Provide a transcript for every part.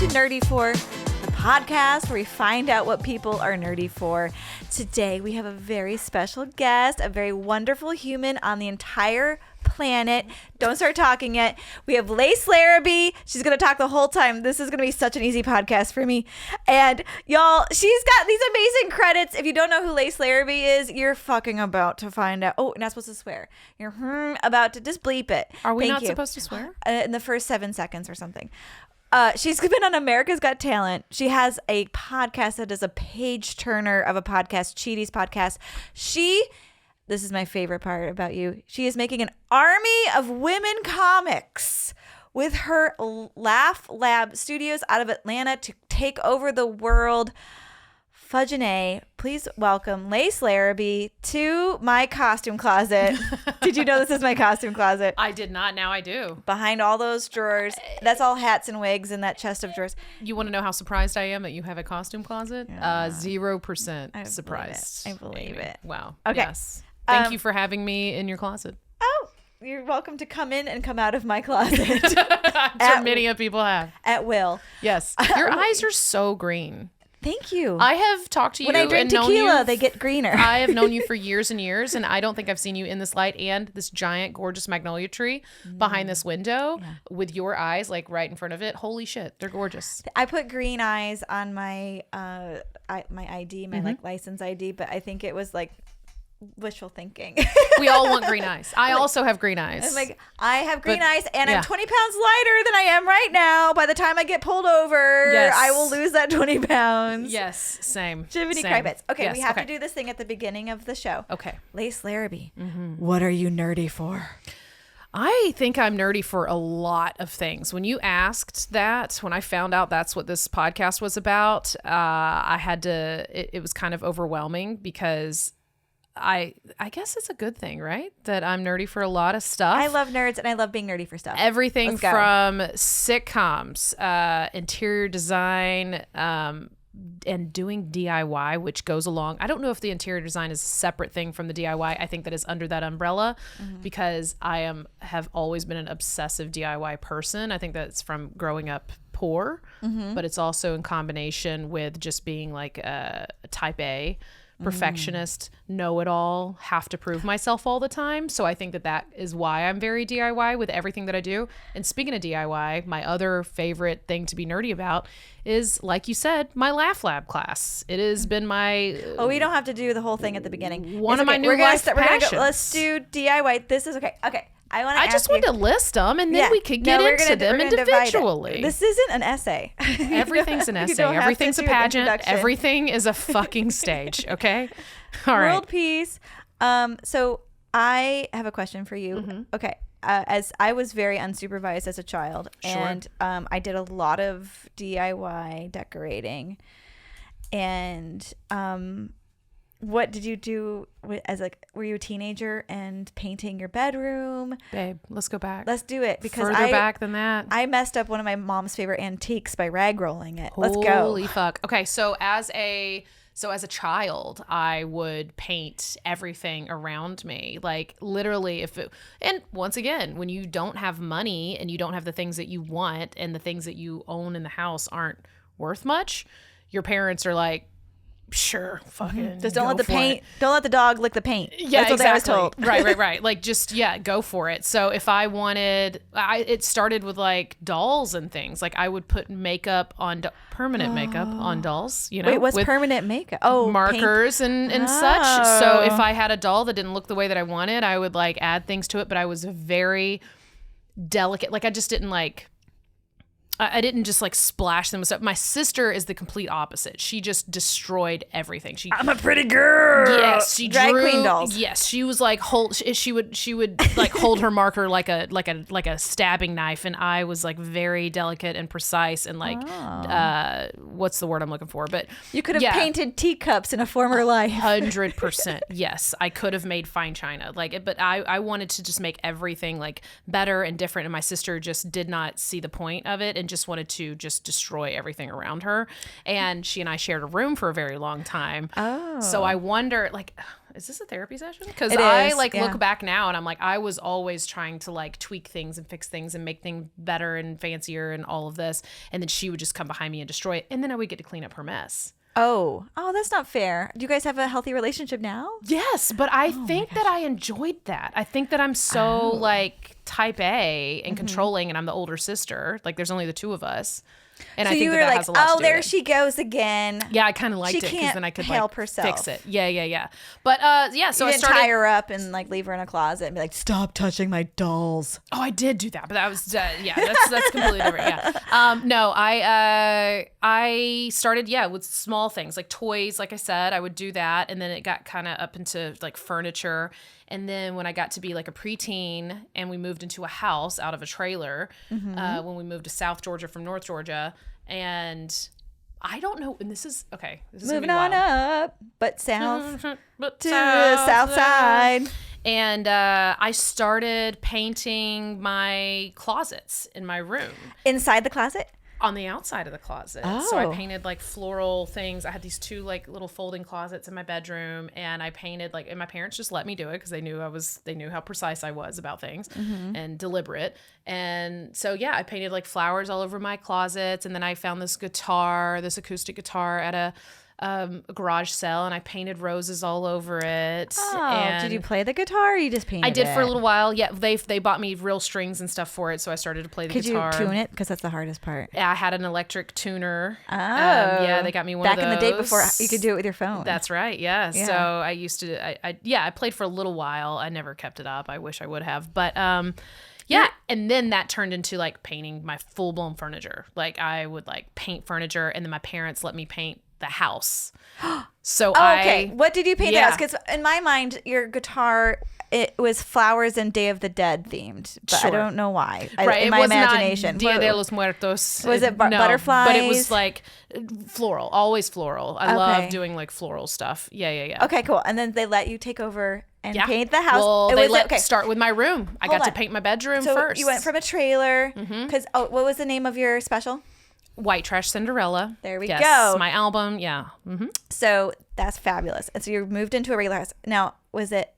to Nerdy For, the podcast where we find out what people are nerdy for. Today we have a very special guest, a very wonderful human on the entire planet. Don't start talking yet. We have Larrabee. She's going to talk the whole time. This is going to be such an easy podcast for me. And y'all, she's got these amazing credits. If you don't know who Larrabee is, you're fucking about to find out. Oh, you're not supposed to swear. You're about to just bleep it. Are we not supposed to swear? In the first 7 seconds or something. She's been on America's Got Talent. She has a podcast that is a page turner of a podcast, Cheaty's podcast. This is my favorite part about you. She is making an army of women comics with her Laugh Lab studios out of Atlanta to take over the world. Fudgenae, please welcome Larrabee to my costume closet. Did you know this is my costume closet? I did not. Now I do. Behind all those drawers. That's all hats and wigs in that chest of drawers. You want to know how surprised I am that you have a costume closet? 0% surprised. I believe it. Wow. Okay. Yes. Thank you for having me in your closet. Oh, you're welcome to come in and come out of my closet. I'm sure many of people have. At will. Yes. Your eyes are so green. Thank you. I have talked to you. When I drink tequila, they get greener. I have known you for years and years, and I don't think I've seen you in this light and this giant, gorgeous magnolia tree behind this window with your eyes like right in front of it. Holy shit, they're gorgeous. I put green eyes on my my ID, my like license ID, but I think it was like wishful thinking. We all want green eyes. I also have green eyes. I'm like, I have green eyes and I'm 20 pounds lighter than I am right now. By the time I get pulled over, I will lose that 20 pounds. Yes, same. Jiminy same. Crickets. Okay, yes, we have to do this thing at the beginning of the show. Okay. Larrabee, what are you nerdy for? I think I'm nerdy for a lot of things. When you asked that, when I found out that's what this podcast was about, I had to, it was kind of overwhelming because I guess it's a good thing, right? That I'm nerdy for a lot of stuff. I love nerds and I love being nerdy for stuff. Everything from sitcoms, interior design, and doing DIY, which goes along. I don't know if the interior design is a separate thing from the DIY. I think that is under that umbrella because I have always been an obsessive DIY person. I think that's from growing up poor, but it's also in combination with just being like a type A perfectionist, know-it-all, have to prove myself all the time. So I think that is why I'm very DIY with everything that I do. And speaking of DIY, my other favorite thing to be nerdy about is, like you said, my Laugh Lab class. It has been my... we don't have to do the whole thing at the beginning. One of my new life passions. Let's do DIY. This is okay. Okay. I just want to list them and then we could get into them individually. This isn't an essay. Everything's an essay. Everything's a pageant. Everything is a fucking stage. Okay. All right. World peace. So I have a question for you. Okay. As I was very unsupervised as a child, and I did a lot of DIY decorating, and what did you do were you a teenager and painting your bedroom? Babe, let's go back. Let's do it because further back than that. I messed up one of my mom's favorite antiques by rag rolling it. Let's go. Holy fuck. Okay, so as a child, I would paint everything around me. Like literally and once again, when you don't have money and you don't have the things that you want and the things that you own in the house aren't worth much, your parents are like, sure, fucking just don't let the dog lick the paint. Yeah, that's what exactly. I was told. Right. Like just go for it. So if I wanted, it started with like dolls and things. Like I would put makeup on permanent makeup on dolls. You know, wait, what's permanent makeup? Oh, markers and such. So if I had a doll that didn't look the way that I wanted, I would like add things to it. But I was very delicate. Like I just didn't like. I didn't just like splash them with stuff. My sister is the complete opposite. She just destroyed everything. I'm a pretty girl. Yes, she drag drew, queen dolls. Yes, she was like she would like hold her marker like a stabbing knife, and I was like very delicate and precise and like what's the word I'm looking for? But you could have painted teacups in a former life. 100%. Yes, I could have made fine china but I wanted to just make everything like better and different, and my sister just did not see the point of it. and just wanted to just destroy everything around her. And she and I shared a room for a very long time. Oh. So I wonder, like, is this a therapy session? Because It I is, like yeah. look back now and I'm like, I was always trying to like tweak things and fix things and make things better and fancier and all of this. And then she would just come behind me and destroy it. And then I would get to clean up her mess. Oh, that's not fair. Do you guys have a healthy relationship now? Yes, but I think that I enjoyed that. I think that I'm so like type A and controlling, and I'm the older sister. Like there's only the two of us. And So I think you were that like, has a lot to oh, do there with it. she goes again. Yeah, I kind of liked She it because can't then I could help like herself. fix it. Yeah. But yeah, so You I didn't started. tie her up and like leave her in a closet and be like, stop touching my dolls. Oh, I did do that, but that was yeah, that's completely different. Yeah, no, I started with small things like toys. Like I said, I would do that, and then it got kind of up into like furniture. And then when I got to be like a preteen and we moved into a house out of a trailer, when we moved to South Georgia from North Georgia, and I don't know, and this is okay. This is Moving gonna on be wild. up, but south But to the south side. And I started painting my closets in my room. Inside the closet? On the outside of the closet. So I Oh. painted like floral things. I had these two like little folding closets in my bedroom, and I painted like, and my parents just let me do it because they knew how precise I was about things and deliberate. And so yeah, I painted like flowers all over my closets, and then I found this acoustic guitar at a garage sale, and I painted roses all over it. Oh, and did you play the guitar or you just painted I did it? for a little while. Yeah, they bought me real strings and stuff for it, so I started to play the Could guitar. you tune it? Because that's the hardest part. Yeah, I had an electric tuner. Oh. Yeah, they got me one Back of in those. the day before you could do it with your phone. That's right. Yeah. Yeah. So I used to. I played for a little while. I never kept it up. I wish I would have. But yeah. And then that turned into like painting my full blown furniture. Like I would like paint furniture, and then my parents let me paint the house. So okay. What did you paint Yeah. that as? Because in my mind, your guitar, it was flowers and Day of the Dead themed, but I Sure. don't know why. Right, in it my was imagination. not Dia What- de los Muertos. Was it No, butterflies? But it was like floral, always floral. I Okay. love doing like floral stuff. Yeah. Okay, cool. And then they let you take over and Yeah. paint the house. Well, It they was let okay. start with my room. I Hold got on. to paint my bedroom So first. you went from a trailer because what was the name of your special? White Trash Cinderella. There we Yes, go. my album. Yeah. So that's fabulous. And so you moved into a regular house. Now, was it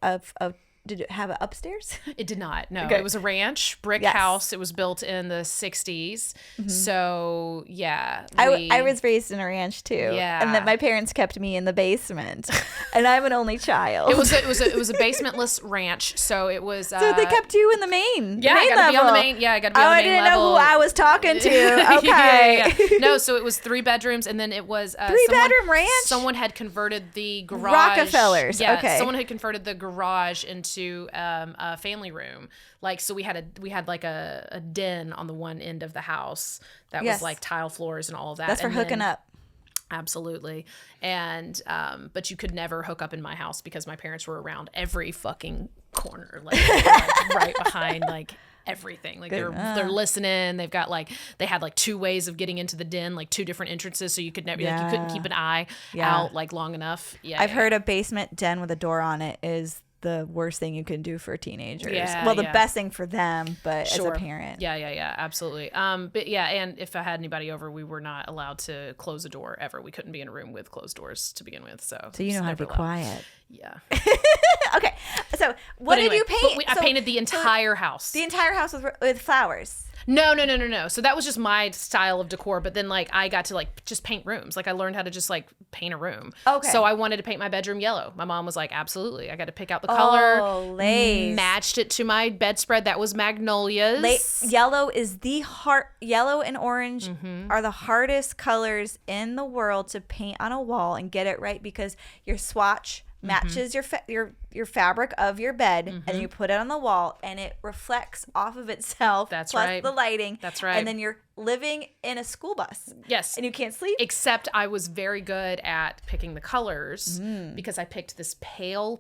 did it have an upstairs? It did not. No, Okay. it was a ranch, brick Yes. house. It was built in the 60s. So, yeah. I was raised in a ranch too. Yeah. And then my parents kept me in the basement. And I'm an only child. It was a basementless ranch. So it was. so they kept you in the main. Yeah, I main got to be on the level. main. Yeah, I got to be Oh, on the I main didn't level. know who I was talking to. Okay. Yeah. No, so it was 3 bedrooms, and then it was Three-bedroom ranch? Someone had converted the garage. Rockefellers, Yeah, okay. someone had converted the garage into a family room. Like, so we had like a den on the one end of the house that Yes. was like tile floors and all of that. That's for And hooking then- up. Absolutely. And but you could never hook up in my house because my parents were around every fucking corner, like right behind like everything. Like they're listening. They've got like they had like 2 ways of getting into the den, like 2 different entrances, so you could never like you couldn't keep an eye out like long enough. Yeah. I've heard a basement den with a door on it is the worst thing you can do for teenagers. Yeah, well, the yeah. best thing for them, but Sure. as a parent. Yeah, absolutely. But yeah, and if I had anybody over, we were not allowed to close a door ever. We couldn't be in a room with closed doors to begin with. So So you know it's how to be never allowed. quiet. Yeah. Okay. So what But anyway, did you paint? I painted the entire house. The entire house with flowers. No. So that was just my style of decor. But then like I got to like just paint rooms. Like I learned how to just like paint a room. Okay. So I wanted to paint my bedroom yellow. My mom was like, absolutely. I got to pick out the color. Oh, lace. Matched it to my bedspread. That was magnolias. Yellow is yellow and orange Mm-hmm. are the hardest colors in the world to paint on a wall and get it right because your swatch matches your fabric of your bed and you put it on the wall and it reflects off of itself. That's plus right. the lighting. That's right. And then you're living in a school bus. Yes. And you can't sleep. Except I was very good at picking the colors because I picked this pale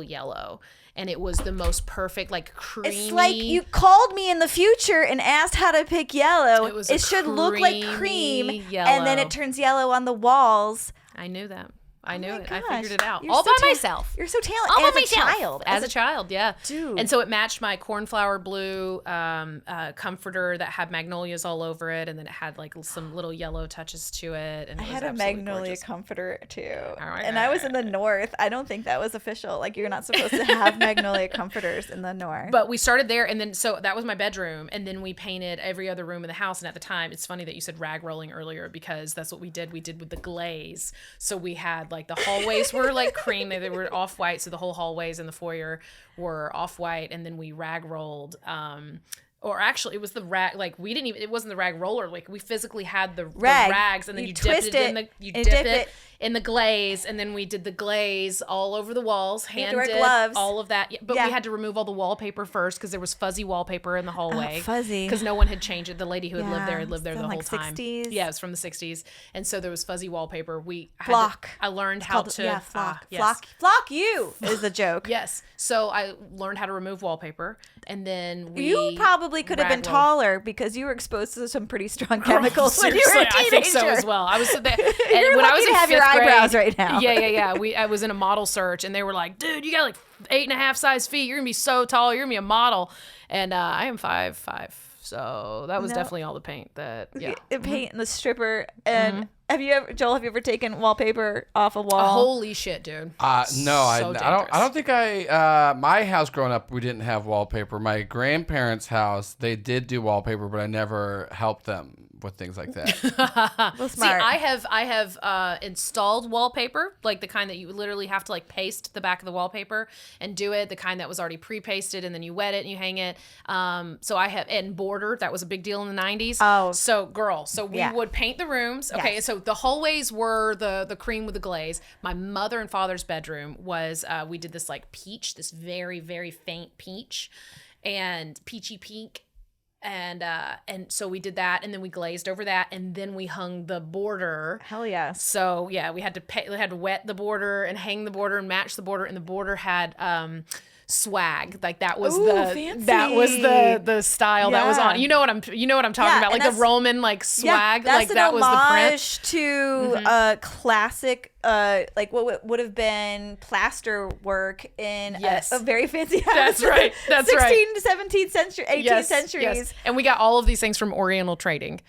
yellow. And it was the most perfect, like creamy. It's like you called me in the future and asked how to pick yellow. It was a should look like cream, creamy and then yellow. it turns yellow on the walls. I knew that. I knew it. gosh. I figured it out You're all so by myself. You're so talented. All by As a myself. child. As a child, yeah. Dude. And so it matched my cornflower blue comforter that had magnolias all over it, and then it had like some little yellow touches to it. And I it was had a absolutely magnolia gorgeous. comforter too. right. And I was in the north. I don't think that was official. Like, you're not supposed to have magnolia comforters in the north. But we started there, and then so that was my bedroom, and then we painted every other room in the house. And at the time, it's funny that you said rag rolling earlier, because that's what we did. We did with the glaze. So we had like the hallways were like cream. They were off white, so the whole hallways in the foyer were off white, and then we rag rolled. Or actually, it was the rag. Like, we didn't even. It wasn't the rag roller. Like, we physically had the rags, and then you twist dipped it in it, the and dip dip it it. in the glaze, and then we did the glaze all over the walls. You had Hand to wear dip, gloves. all of that. But Yeah. we had to remove all the wallpaper first, because there was fuzzy wallpaper in the hallway. Fuzzy. Because no one had changed it. The lady who had lived there Yeah, had lived there it's the from, whole like, time. 60s. Yeah, it was from the 60s, and so there was fuzzy wallpaper. Flock. I learned how to. Yeah, flock. Yes. Flock you is the joke. Yes. So I learned how to remove wallpaper, and then You probably could have been rag rolled. taller because you were exposed to some pretty strong chemicals when you were Seriously, a teenager. I think so as well. I was there, You're and when I lucky was to in have your 5th eyebrows grade, right now. Yeah. I was in a model search, and they were like, "Dude, you got like 8.5 size feet. You're gonna be so tall. You're gonna be a model." And I am 5'5", so that was No. definitely all the paint. Yeah, The paint and the stripper. And have you ever taken wallpaper off a wall? holy shit, dude. No, So I don't think my house growing up, we didn't have wallpaper. My grandparents' house, they did do wallpaper, but I never helped them with things like that. Well, See, smart. I have installed wallpaper, like the kind that you literally have to like paste the back of the wallpaper and do it. The kind that was already pre-pasted, and then you wet it and you hang it. So I have, and border, that was a big deal in the 90s. Oh. So girl, so we Yeah. would paint the rooms. Okay, Yes. so the hallways were the cream with the glaze. My mother and father's bedroom was we did this like peach, this very very faint peach, and peachy pink. And so we did that, and then we glazed over that, and then we hung the border. Hell yes. So yeah, we had to wet the border and hang the border and match the border, and the border had swag. Like that was Ooh, that was fancy. the style that was Yeah. on. You know what I'm talking about, Yeah, like and the that's- Roman like swag. that's like an that was the print. homage to classic, like what would have been plaster work in Yes. a very fancy house. That's right. That's right. 16th, 17th century, 18th centuries. Yes. And we got all of these things from Oriental Trading.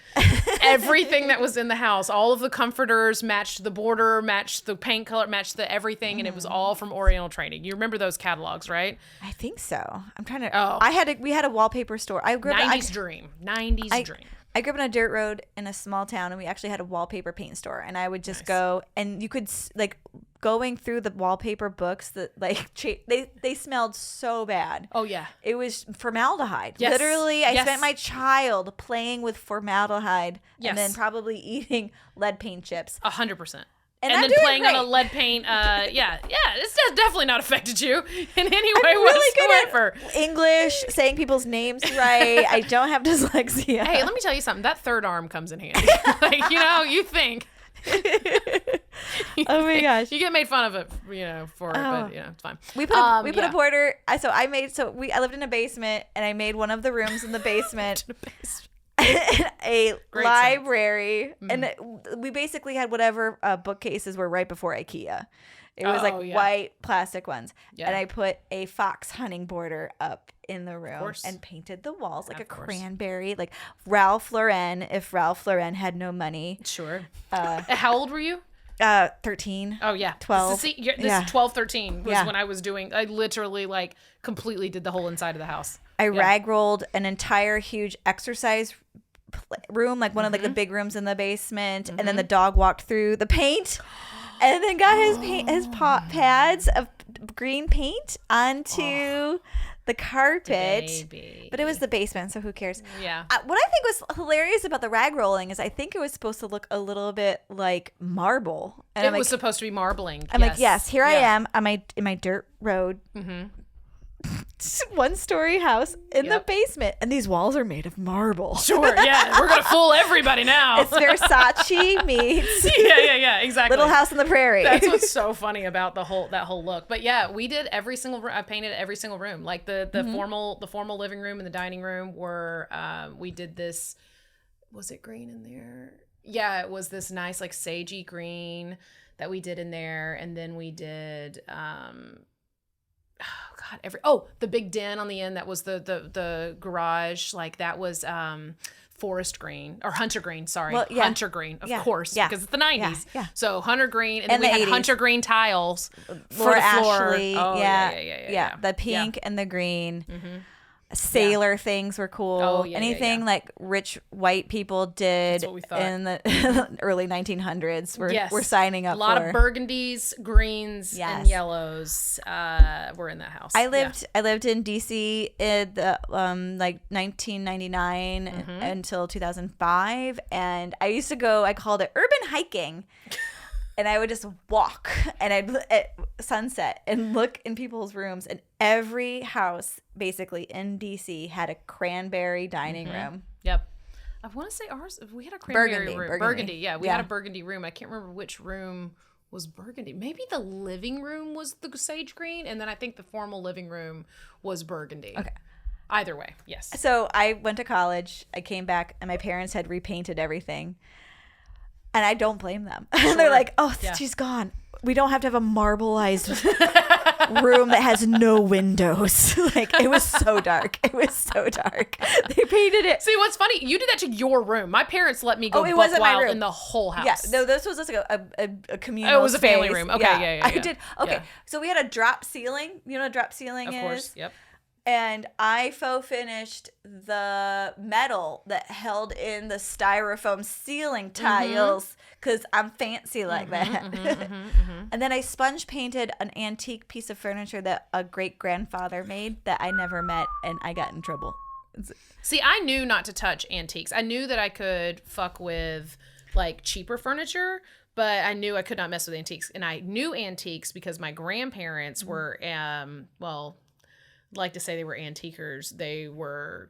Everything that was in the house, all of the comforters matched the border, matched the paint color, matched the everything, and it was all from Oriental Trading. You remember those catalogs, right? I think so. I'm trying to. Oh. We had a wallpaper store. I grew up. 90s dream. 90s dream. I grew up on a dirt road in a small town, and we actually had a wallpaper paint store. And I would just go, and you could like going through the wallpaper books that like they smelled so bad. Oh yeah. It was formaldehyde. Yes. Literally, I Yes. spent my child playing with formaldehyde Yes. and then probably eating lead paint chips. 100%. And And I'm then doing playing on a great. lead paint, it's definitely not affected you in any way I'm really good whatsoever. at English, saying people's names right. I don't have dyslexia. Hey, let me tell you something. That third arm comes in handy. Like, you think. Oh my gosh. You get made fun of it, for it, Oh. but, it's fine. We put a border. I lived in a basement, and I made one of the rooms in the basement a Great library, and we basically had whatever bookcases were right before IKEA. It was like white plastic ones, Yeah. and I put a fox hunting border up in the room course. and painted the walls like a Of course. cranberry, like Ralph Lauren. If Ralph Lauren had no money, Sure. How old were you? 13. Oh, yeah. 12. This Yeah. is 12, 13 was Yeah. when I literally like completely did the whole inside of the house. I rag rolled an entire huge exercise room, like one of like the big rooms in the basement, and then the dog walked through the paint, and then got his pads of green paint onto the carpet. Baby. But it was the basement, so who cares? Yeah. What I think was hilarious about the rag rolling is I think it was supposed to look a little bit like marble, and It was supposed to be marbling. I'm like, yes, here I Yeah. am on in my dirt road, one-story house in the Yep. basement, and these walls are made of marble. Sure, yeah. We're going to fool everybody now. It's Versace meets yeah, exactly. Little House on the Prairie. That's what's so funny about that whole look. But yeah, we did every single room. I painted every single room. Like the formal living room and the dining room were we did this. Was it green in there? Yeah, it was this nice like sagey green that we did in there, and then we did the big den on the end that was the garage, like that was forest green or hunter green, sorry. Well, yeah. Hunter green, of course, yeah. because it's the 90s. Yeah. So hunter green, and then And we the had 80s. hunter green tiles for Laura the floor. Ashley. Oh, yeah. The pink and the green. Sailor things were cool. Oh, yeah, Anything yeah. like rich white people did That's what we thought. in the early 1900s. We're signing up a lot for. of burgundies, greens, Yes. and yellows were in that house. I lived in DC in the like 1999 until 2005, and I used to go. I called it urban hiking, and I would just walk, and I'd at sunset and look in people's rooms, and every house basically in DC had a cranberry dining room. Yep. I want to say ours. We had a cranberry room. Burgundy. Yeah, we Yeah. had a burgundy room. I can't remember which room was burgundy. Maybe the living room was the sage green, and then I think the formal living room was burgundy. Okay. Either way, yes. So I went to college. I came back, and my parents had repainted everything. And I don't blame them. Sure. They're like, oh, Yeah. she's gone. We don't have to have a marbleized room that has no windows. Like, it was so dark. It was so dark. They painted it. See, what's funny? You did that to your room. My parents let me go it buck wasn't my wild room. in the whole house. Yeah, no, this was just like a communal it was a family space. room. Okay, yeah. I did. Okay, Yeah. so we had a drop ceiling. You know what a drop ceiling Of is? course. Yep. And I faux finished the metal that held in the styrofoam ceiling tiles because I'm fancy like that. And then I sponge painted an antique piece of furniture that a great grandfather made that I never met, and I got in trouble. See, I knew not to touch antiques. I knew that I could fuck with like cheaper furniture, but I knew I could not mess with antiques. And I knew antiques because my grandparents were, like to say they were antiquers. They were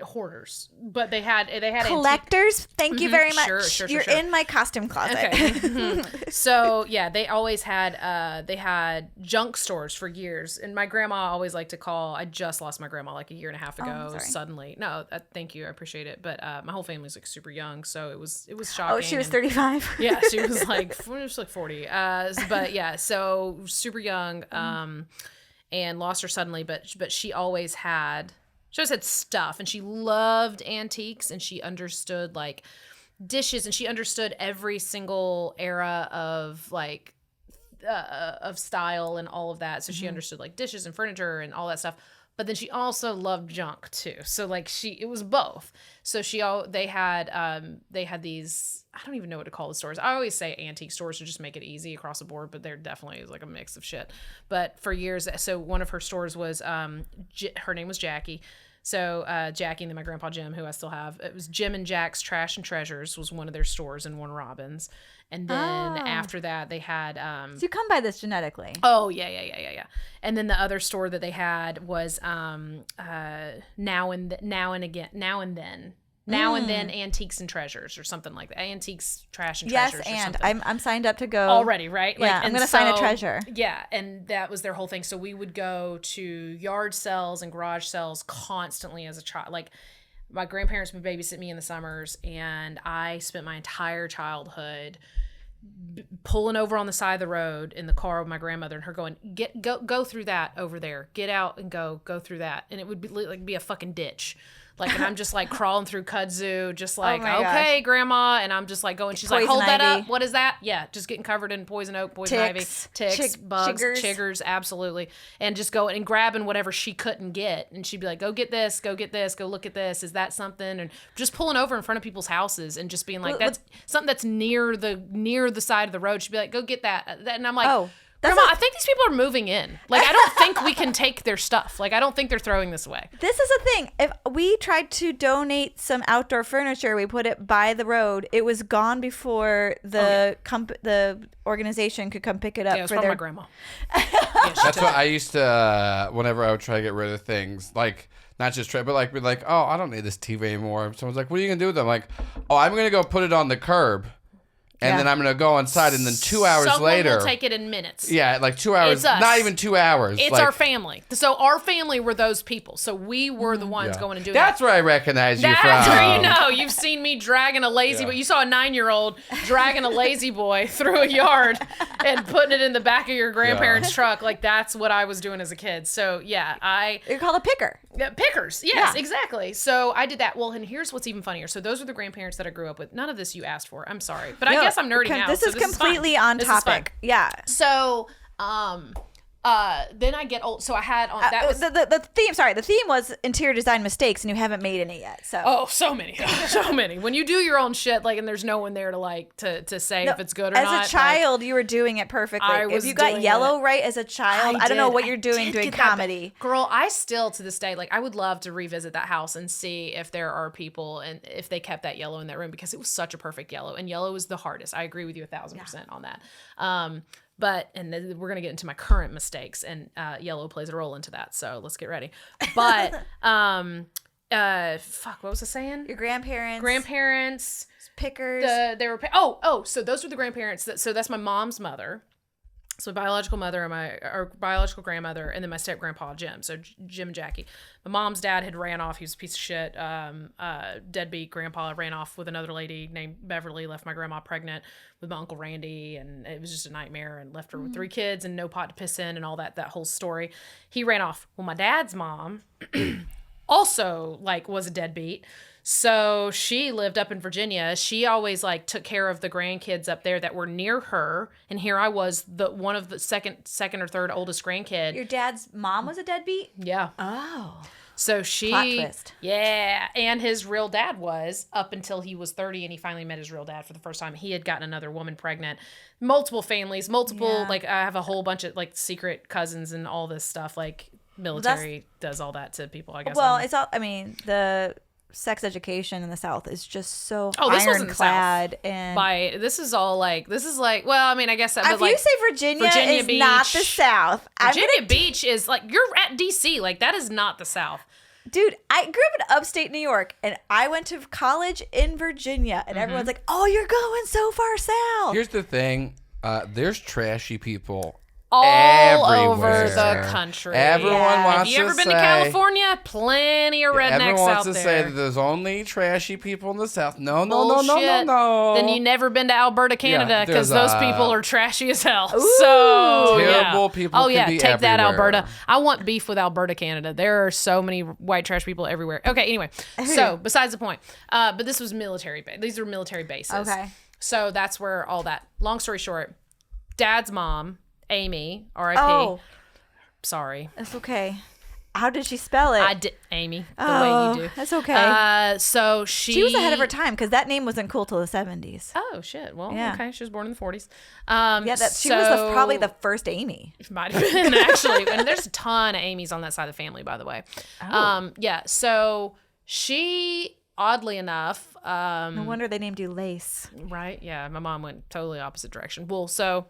hoarders, but they had Collectors, thank you very much. Sure, You're in my costume closet. Okay. So yeah, they always had they had junk stores for years, and my grandma always liked to call. I just lost my grandma like a year and a half ago. sorry. Suddenly, no, thank you, I appreciate it. But my whole family's like super young, so it was shocking. Oh, she was and- 35. Yeah, she was like 40. But yeah, so super young, and lost her suddenly. But she always had stuff, and she loved antiques, and she understood like dishes, and she understood every single era of like of style and all of that. So she understood like dishes and furniture and all that stuff. But then she also loved junk too. So like it was both. So they had these, I don't even know what to call the stores. I always say antique stores to just make it easy across the board, but they're definitely like a mix of shit. But for years, so one of her stores was her name was Jackie. So Jackie, and then my grandpa Jim, who I still have, it was Jim and Jack's Trash and Treasures was one of their stores in Warner Robins. And then after that, they had So you come by this genetically. oh yeah. And then the other store that they had was Now and Then Antiques and Treasures, or something like that. Antiques, Trash and Yes, Treasures. Or and something. I'm signed up to go Already, right? Yeah, I'm and gonna sign a treasure. Yeah, and that was their whole thing. So we would go to yard sales and garage sales constantly as a child. Like my grandparents would babysit me in the summers, and I spent my entire childhood pulling over on the side of the road in the car with my grandmother, and her going, go through that over there, get out and go through that, and it would be a fucking ditch. Like, and I'm just like crawling through kudzu, just like, my okay, grandma. And I'm just like going, she's like, Poison hold that ivy. up. What is that? Yeah. Just getting covered in poison oak, poison ivy, ticks, bugs, chiggers. Absolutely. And just going and grabbing whatever she couldn't get. And she'd be like, go get this, go look at this. Is that something? And just pulling over in front of people's houses and just being like, that's something that's near the side of the road. She'd be like, go get that. And I'm like, Grandma, I think these people are moving in. Like, I don't think we can take their stuff. Like, I don't think they're throwing this away. This is a thing. If we tried to donate some outdoor furniture, we put it by the road. It was gone before the the organization could come pick it up. Yeah, it was for from their my grandma. That's what I used to, whenever I would try to get rid of things, like, not just try, but like, be like, oh, I don't need this TV anymore. Someone's like, what are you going to do with them? I'm like, oh, I'm going to go put it on the curb. And then I'm going to go inside, and then 2 hours Someone later. will take it in minutes. Yeah, like 2 hours. It's us. Not even 2 hours. It's like, our family. So our family were those people. So we were the ones going and doing That's that. where I recognize you from. That's where you know. You've seen me dragging a lazy boy. You saw a 9-year-old dragging a lazy boy through a yard and putting it in the back of your grandparents' truck. Like, that's what I was doing as a kid. So, yeah, You're called a picker. Pickers. Yes, exactly. So I did that. Well, and here's what's even funnier. So those are the grandparents that I grew up with. None of this you asked for. I'm sorry. But I guess I'm nerding out. This is completely fine. on topic. Yeah. So, then I get old. So I had on that was the theme. Sorry, the theme was interior design mistakes, and you haven't made any yet. So so many, so many. When you do your own shit, like, and there's no one there to say if it's good or not. As a child, you were doing it perfectly. If you got yellow right as a child, I don't know what you're doing comedy. Girl, I still to this day, like, I would love to revisit that house and see if there are people and if they kept that yellow in that room, because it was such a perfect yellow, and yellow is the hardest. I agree with you 1,000% on that. But, and then we're going to get into my current mistakes, and yellow plays a role into that. So let's get ready. But, what was I saying? Your grandparents. Pickers. So those were the grandparents. So that's my mom's mother. So my biological mother and our biological grandmother, and then my step grandpa Jim. So Jim and Jackie. My mom's dad had ran off. He was a piece of shit. Deadbeat grandpa ran off with another lady named Beverly. Left my grandma pregnant with my uncle Randy, and it was just a nightmare. And left her with 3 kids and no pot to piss in and all that whole story. He ran off. Well, my dad's mom also was a deadbeat. So she lived up in Virginia. She always took care of the grandkids up there that were near her. And here I was, one of the second or third oldest grandkid. Your dad's mom was a deadbeat? Yeah. Oh. So she, plot twist. Yeah, and his real dad was up until he was 30, and he finally met his real dad for the first time. He had gotten another woman pregnant, multiple families, I have a whole bunch of secret cousins and all this stuff. Military does all that to people, I guess. Well, it's all. I mean, the sex education in the South is just so this ironclad, and this is all well, I mean, I guess if you say Virginia is Beach, not the South, Virginia Beach is you're at DC, that is not the South. Dude, I grew up in upstate New York, and I went to college in Virginia, and everyone's like, "Oh, you're going so far south." Here's the thing: there's trashy people all everywhere. over the country. Everyone wants to say. Have you ever been to California? Plenty of rednecks out there. Everyone wants to say that there's only trashy people in the South. No. Then you never been to Alberta, Canada, because those people are trashy as hell. Ooh. So terrible people. Oh yeah, can be take that, everywhere. Alberta. I want beef with Alberta, Canada. There are so many white trash people everywhere. Okay, anyway. So besides the point, but this was military. These are military bases. Okay. So that's where all that. Long story short, Dad's mom, Amy, R.I.P. Oh, sorry. that's okay. How did she spell it? I did, Amy, the way you do. That's okay. So she was ahead of her time, because that name wasn't cool till the 70s. Oh shit! Well, Yeah. Okay, she was born in the 40s. She was probably the first Amy. Might have been actually, and there's a ton of Amy's on that side of the family, by the way. Oh. Yeah. So she, oddly enough, No wonder they named you Lace. right? Yeah, my mom went totally opposite direction. Well, so.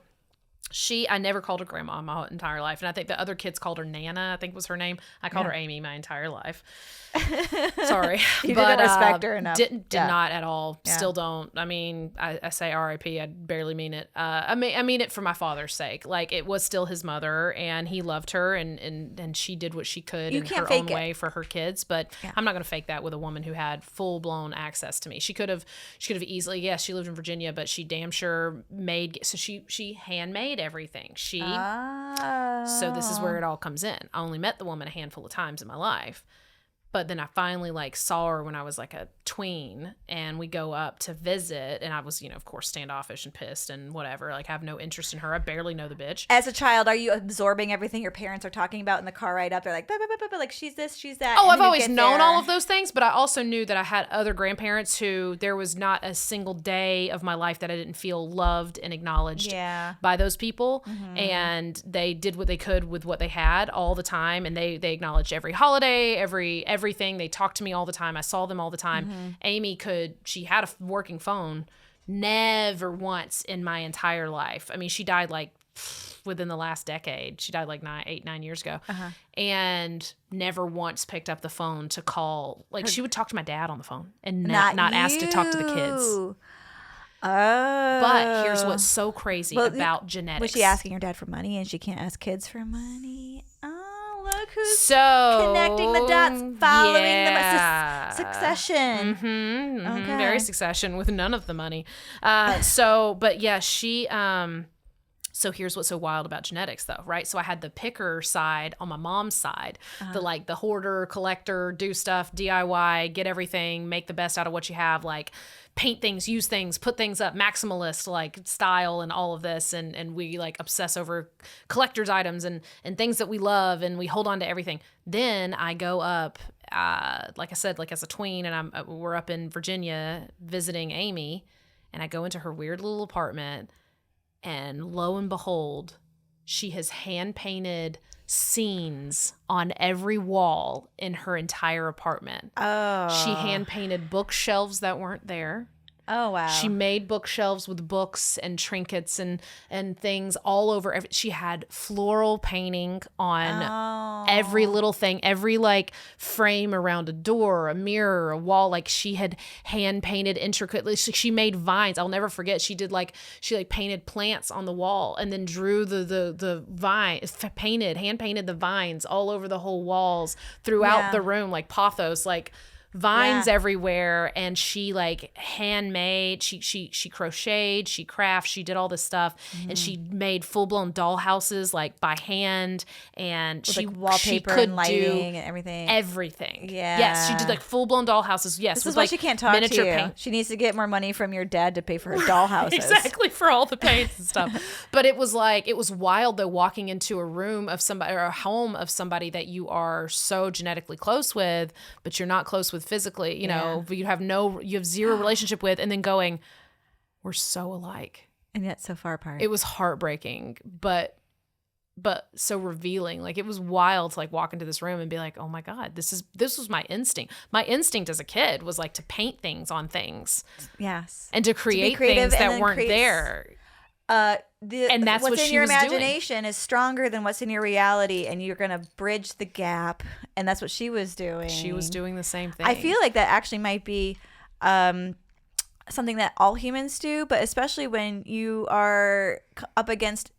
I never called her grandma my entire life. And I think the other kids called her Nana, I think was her name. I called her Amy my entire life. Sorry. You didn't respect her enough. Did not at all. Yeah. Still don't. I mean, I say R.I.P. I barely mean it. I mean it for my father's sake. It was still his mother, and he loved her, and she did what she could in her own way for her kids. But I'm not going to fake that with a woman who had full blown access to me. She could have easily. Yes, she lived in Virginia, but she damn sure made. So she handmade everything. So this is where it all comes in. I only met the woman a handful of times in my life. But then I finally saw her when I was a tween, and we go up to visit, and I was, of course, standoffish and pissed and whatever. Have no interest in her. I barely know the bitch. As a child, are you absorbing everything your parents are talking about in the car ride up? They're like, she's this, she's that. Oh, I've always known all of those things, but I also knew that I had other grandparents who there was not a single day of my life that I didn't feel loved and acknowledged by those people. Mm-hmm. And they did what they could with what they had all the time. And they acknowledged every holiday, everything. They talked to me all the time. I saw them all the time. Mm-hmm. Amy she had a working phone. Never once in my entire life. I mean, she died within the last decade. She died 9 years ago. Uh-huh. And never once picked up the phone to call. She would talk to my dad on the phone and not ask to talk to the kids. But here's what's so crazy about genetics. Was she asking her dad for money and she can't ask kids for money? Oh, look who's so connecting the dots, following the succession. Okay. Very succession with none of the money. But yeah, she... So here's what's so wild about genetics though, right? So I had the picker side on my mom's side, the hoarder, collector, do stuff, DIY, get everything, make the best out of what you have, like paint things, use things, put things up, maximalist, like style and all of this. And we like obsess over collector's items and things that we love and we hold on to everything. Then I go up, like I said, like as a tween, and we're up in Virginia visiting Amy, and I go into her weird little apartment. And lo and behold, she has hand-painted scenes on every wall in her entire apartment. Oh. She hand-painted bookshelves that weren't there. Oh, wow. She made bookshelves with books and trinkets and things all over. She had floral painting on every little thing, every like frame around a door, a mirror, a wall. Like she had hand painted intricately. She made vines. I'll never forget. She painted plants on the wall and then drew the vine, hand painted the vines all over the whole walls throughout the room, like pothos, like vines everywhere. And she like handmade, she crocheted, she crafted, she did all this stuff, and she made full-blown doll houses like by hand, and with, she like wallpaper she could and lighting do and everything. Yeah. Yes, she did like full-blown doll houses. Yes, this with is why like she can't talk miniature to you. paint. She needs to get more money from your dad to pay for her doll houses. Exactly, for all the paints and stuff. But it was wild though, walking into a room of somebody or a home of somebody that you are so genetically close with, but you're not close with physically, you know, you have zero relationship with, and then going, we're so alike. And yet so far apart. It was heartbreaking, but so revealing. Like it was wild to like walk into this room and be like, oh my God, this was my instinct. My instinct as a kid was like to paint things on things. Yes. And to create things that weren't there. And that's what's in your imagination is stronger than what's in your reality, and you're gonna bridge the gap. And that's what she was doing. She was doing the same thing. I feel like that actually might be something that all humans do, but especially when you are up against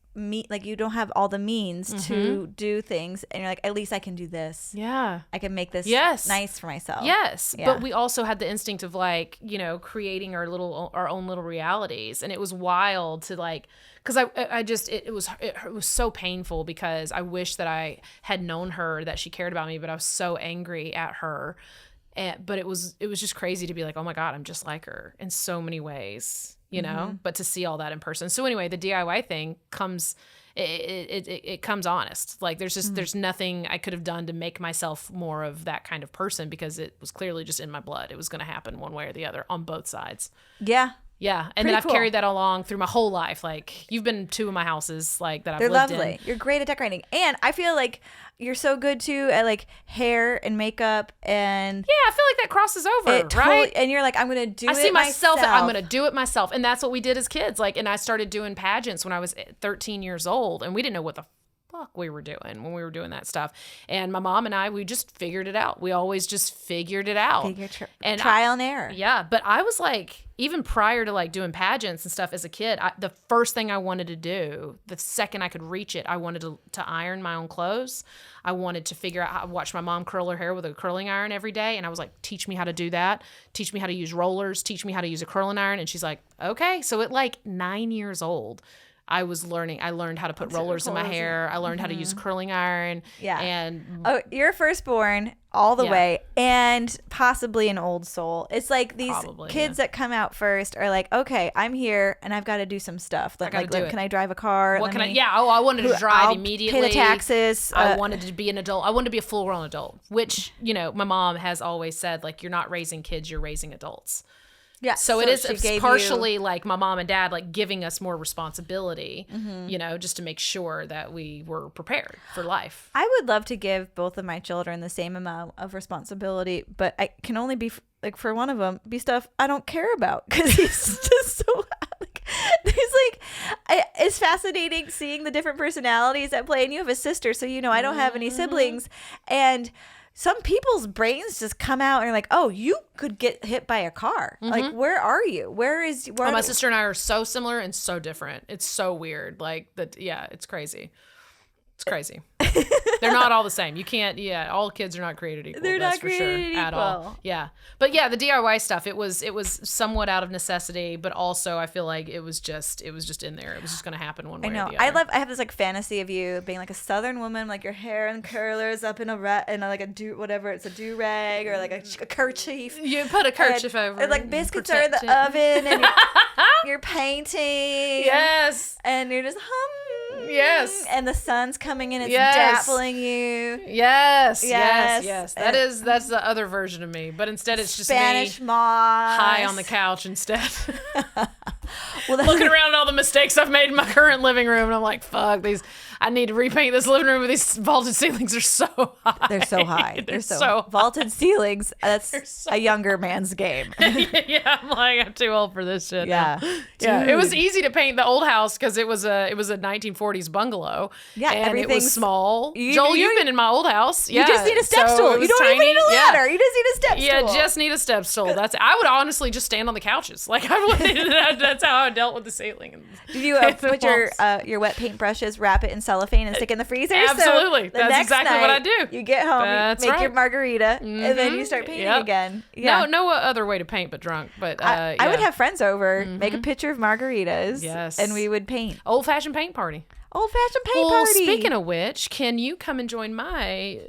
like you don't have all the means to do things, and you're like, at least I can do this. Yeah, I can make this nice for myself. Yes, but we also had the instinct of like, you know, creating our own little realities, and it was wild to like, because it was so painful because I wish that I had known her, that she cared about me, but I was so angry at her. But it was just crazy to be like, oh my God, I'm just like her in so many ways, you know, but to see all that in person. So anyway, the DIY thing comes, it comes honest. Like there's nothing I could have done to make myself more of that kind of person, because it was clearly just in my blood. It was going to happen one way or the other on both sides. Yeah. Yeah, and then I've carried that along through my whole life. Like you've been to my houses, like that I've lived in. They're lovely. You're great at decorating, and I feel like you're so good too at like hair and makeup, and I feel like that crosses over, right? And you're like, I'm gonna do it. I see myself. I'm gonna do it myself, and that's what we did as kids. Like, and I started doing pageants when I was 13 years old, and we didn't know what the fuck we were doing when we were doing that stuff. And my mom and I, we just figured it out. We always just figured it out. And trial and error. Yeah, but I was like, even prior to like doing pageants and stuff as a kid, the first thing I wanted to do, the second I could reach it, I wanted to iron my own clothes. I wanted to figure out how to watch my mom curl her hair with a curling iron every day. And I was like, teach me how to do that. Teach me how to use rollers. Teach me how to use a curling iron. And she's like, okay. So at like 9 years old, I learned how to put rollers in my hair. I learned how to use a curling iron. Yeah. And you're firstborn all the way, and possibly an old soul. It's like these kids that come out first are like, okay, I'm here and I've got to do some stuff. Can I drive a car? What can I? Yeah. Oh, I wanted to drive immediately. Pay the taxes. I wanted to be an adult. I wanted to be a full-grown adult, which, you know, my mom has always said, like, you're not raising kids, you're raising adults. Yeah. So it's partially like my mom and dad like giving us more responsibility, you know, just to make sure that we were prepared for life. I would love to give both of my children the same amount of responsibility, but I can only be like, for one of them, be stuff I don't care about, because he's just so like, it's fascinating seeing the different personalities at play. And you have a sister, so you know I don't have any siblings, and some people's brains just come out and you're like, oh, you could get hit by a car. Like, where are you? Where my sister and I are so similar and so different. It's so weird. Like that. Yeah, it's crazy. It's crazy. They're not all the same. You can't. Yeah, all kids are not created equal. They're that's not for created sure equal. At all. Yeah, but yeah, the DIY stuff. It was somewhat out of necessity, but also I feel like it was just in there. It was just going to happen one way. I know. Or the other. I have this like fantasy of you being like a Southern woman, like your hair and curlers up in like a whatever. It's a do rag or like a kerchief. You put a kerchief over. And like biscuits are in the oven, and you're painting. Yes. And you're just Yes. And the sun's coming in, it's Yes. dappling you. Yes. Yes. Yes. That's the other version of me. But instead it's just Spanish me moss. high on the couch instead. Well, Looking around at all the mistakes I've made in my current living room, and I'm like, fuck, I need to repaint this living room, but these vaulted ceilings are so high. They're so high. They're so vaulted ceilings. That's a younger man's game. Yeah, I'm too old for this shit. Yeah. Yeah. Dude. It was easy to paint the old house because it was a 1940s bungalow. Yeah, and it was everything's- small. You- Joel, you- you've been in my old house. You just need a step so stool. it You was don't even tiny. need a Yeah. ladder. You just need a step Yeah, stool. just need a step stool. I would honestly just stand on the couches. Like that's how I dealt with the ceiling. And Did you put your wet paint brushes, wrap it in cellophane, and stick it in the freezer? Absolutely. So the That's next exactly what I night, do. You get home, That's you make your right. margarita, and then you start painting Yep. again. Yeah. No other way to paint but drunk. But I would have friends over, make a picture of margaritas, Yes. and we would paint. old-fashioned paint party. Old-fashioned paint Well, party. speaking of which, can you come and join my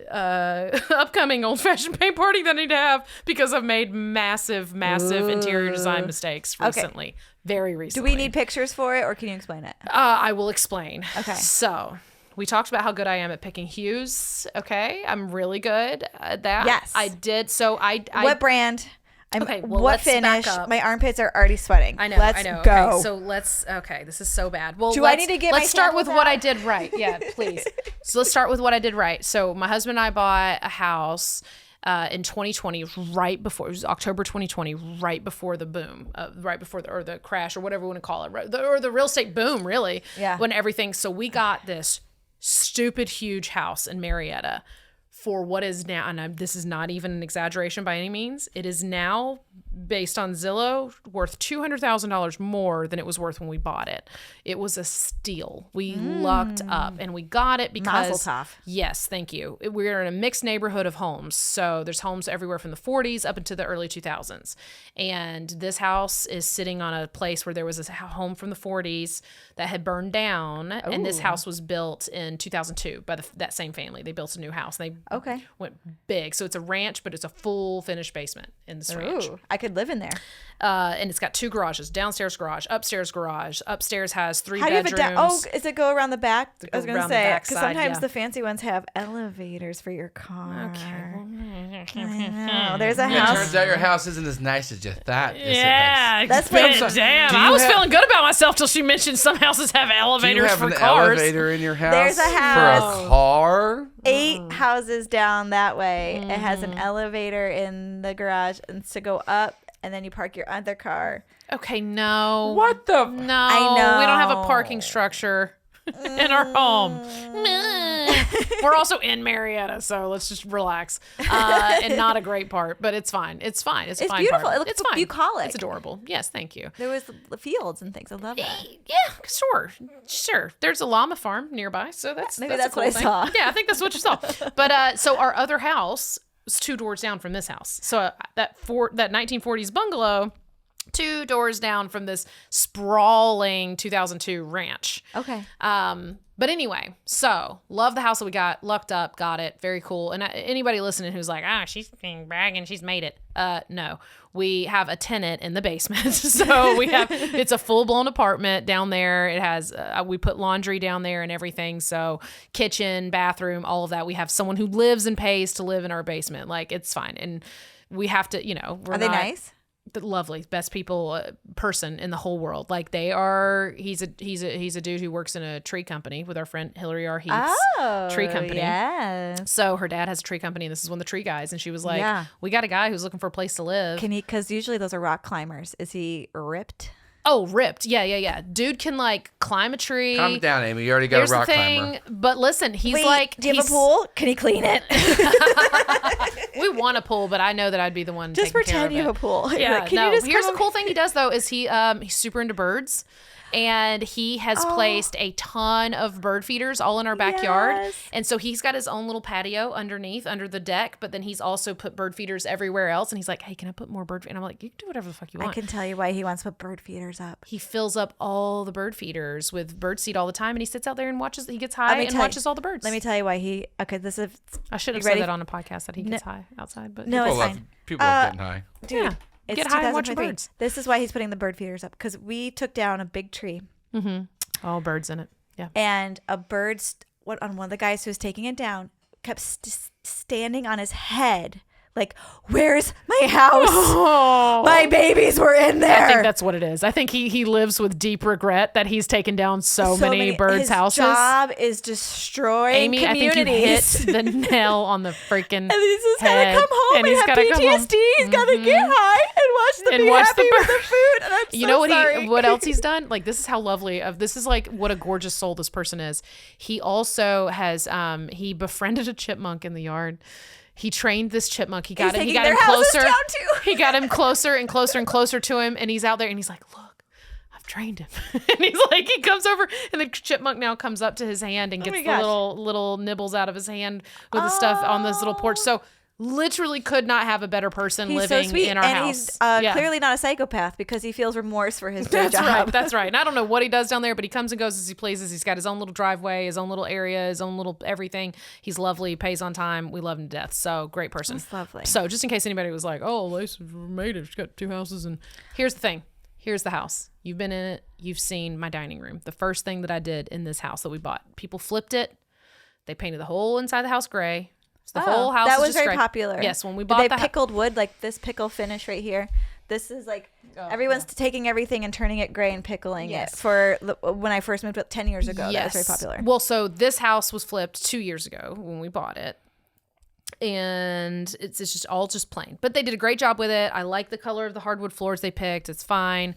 upcoming old-fashioned paint party that I need to have because I've made massive interior design mistakes recently. Very do recently. we need pictures for it, or can you explain it? I will explain. Okay. So we talked about how good I am at picking hues. Okay, I'm really good at that. Yes. I did. So I What brand? Okay, well, what let's back finish? up. My armpits are already sweating. I know. Let's I know. go. Okay, so let's. Okay, this is so bad. Well, Do I need to get my Let's start with samples what out? I did right. Yeah, please. So let's start with what I did right. So my husband and I bought a house in 2020, right before it was October 2020, right before the boom, right before the crash or whatever we want to call it, right? Or the real estate boom, really. Yeah. When everything. So we got this stupid huge house in Marietta for what is now, and this is not even an exaggeration by any means, it is now, based on Zillow, worth $200,000 more than it was worth when we bought it. It was a steal. We lucked up, and we got it because... Mazel tov. Yes, thank you. We're in a mixed neighborhood of homes. So there's homes everywhere from the 40s up into the early 2000s. And this house is sitting on a place where there was a home from the 40s that had burned down. And this house was built in 2002 by that same family. They built a new house. And they went big. So it's a ranch, but it's a full finished basement in this ranch. Ooh, I could live in there. And it's got 2 garages, downstairs garage, upstairs garage. Upstairs has 3 How do you have bedrooms. it down? Does it go around the back? I was going to around the say, back because side, sometimes yeah. the fancy ones have elevators for your car. Okay. I know. There's a It house. turns out your house isn't as nice as you thought. Yeah, That's that's what- damn. Do you I was have- feeling good about myself till she mentioned some houses have Do you elevators have for an cars. elevator in your house? There's a house. For a car? 8 houses down that way. It has Mm-hmm. an elevator in the garage, and to go up, and then you park your other car. Okay, no. What the? No, I we don't have a know. parking structure in our home. We're also in Marietta, so let's just relax. And not a great part, but it's fine. It's fine. It's a It's fine beautiful. part. It looks it's fine. bucolic. It's adorable. Yes, thank you. There was the fields and things. I love that. Yeah, sure. There's a llama farm nearby, so that's Maybe a that's what cool I thing. saw. Yeah, I think that's what you saw. But so our other house was 2 doors down from this house. So that 1940s bungalow, 2 doors down from this sprawling 2002 ranch. Okay. But anyway, so love the house that we got, lucked up, got it, very cool. And anybody listening who's like, she's being bragging, she's made it. No, we have a tenant in the basement, so it's a full blown apartment down there. It has we put laundry down there and everything, so kitchen, bathroom, all of that. We have someone who lives and pays to live in our basement. Like it's fine, and we have to, we're Are they not- nice? the lovely best people person in the whole world. Like they are. He's a dude who works in a tree company with our friend Hillary R. Heath's tree company. Yes. So her dad has a tree company, and this is one of the tree guys. And she was like, Yeah. "We got a guy who's looking for a place to live." Can he? Because usually those are rock climbers. Is he ripped? Oh, ripped. Yeah. Dude can like climb a tree. Calm it down, Amy. You already got Here's a rock the thing, climber. but listen, he's Wait, like, do you have a pool? Can he clean it? We want a pool, but I know that I'd be the one Just taking care pretend of you it. have a pool. Yeah, Can no. you just Here's come the cool thing he does though is he's super into birds. And he has placed a ton of bird feeders all in our backyard. Yes. And so he's got his own little patio underneath, under the deck. But then he's also put bird feeders everywhere else. And he's like, hey, can I put more bird feeders? And I'm like, you can do whatever the fuck you want. I can tell you why he wants to put bird feeders up. He fills up all the bird feeders with bird seed all the time. And he sits out there and watches. He gets high and watches all the birds. Let me tell you why he. Okay, this is. I should have you ready said that on a podcast that he gets high outside. But No, it's fine. People love getting high. Dude, Yeah. it's Get high and watch 2023. birds. This is why he's putting the bird feeders up, because we took down a big tree. all birds in it. Yeah. And a bird, on one of the guys who was taking it down, kept standing on his head. Like, where's my house? Oh. My babies were in there. I think that's what it is. I think he lives with deep regret that he's taken down so many birds' his houses. job is destroying Amy, I think you hit communities. the nail on the freaking And he's just head. gotta come home and, he's have gotta come home. PTSD. He's gotta get high and watch the bird. food. And I'm You so know what sorry. what else he's done? Like, this is how lovely this is like what a gorgeous soul this person is. He also has he befriended a chipmunk in the yard. He trained this chipmunk. He got taking him their houses closer. down, too. He got him closer and closer and closer to him, and he's out there and he's like, "Look, I've trained him." And he's like, he comes over, and the chipmunk now comes up to his hand and gets my the gosh. little nibbles out of his hand with the stuff on this little porch. So literally could not have a better person He's living so sweet. in our and house. he's Yeah. clearly not a psychopath because he feels remorse for his day That's job. right. That's right. And I don't know what he does down there, but he comes and goes as he pleases. He's got his own little driveway, his own little area, his own little everything. He's lovely, pays on time. We love him to death. So great person. That's lovely. So just in case anybody was like, oh, Lace made it. She's got 2 houses. And here's the thing. Here's the house. You've been in it. You've seen my dining room. The first thing that I did in this house that we bought, people flipped it. They painted the whole inside the house gray. So the whole house that is was just very gray. popular. Yes, when we Did bought they the pickled wood, like this pickle finish right here. This is like everyone's taking everything and turning it gray and pickling it. For when I first moved 10 years ago, that was very popular. Well, so this house was flipped 2 years ago when we bought it. And it's just all just plain. But they did a great job with it. I like the color of the hardwood floors they picked. It's fine.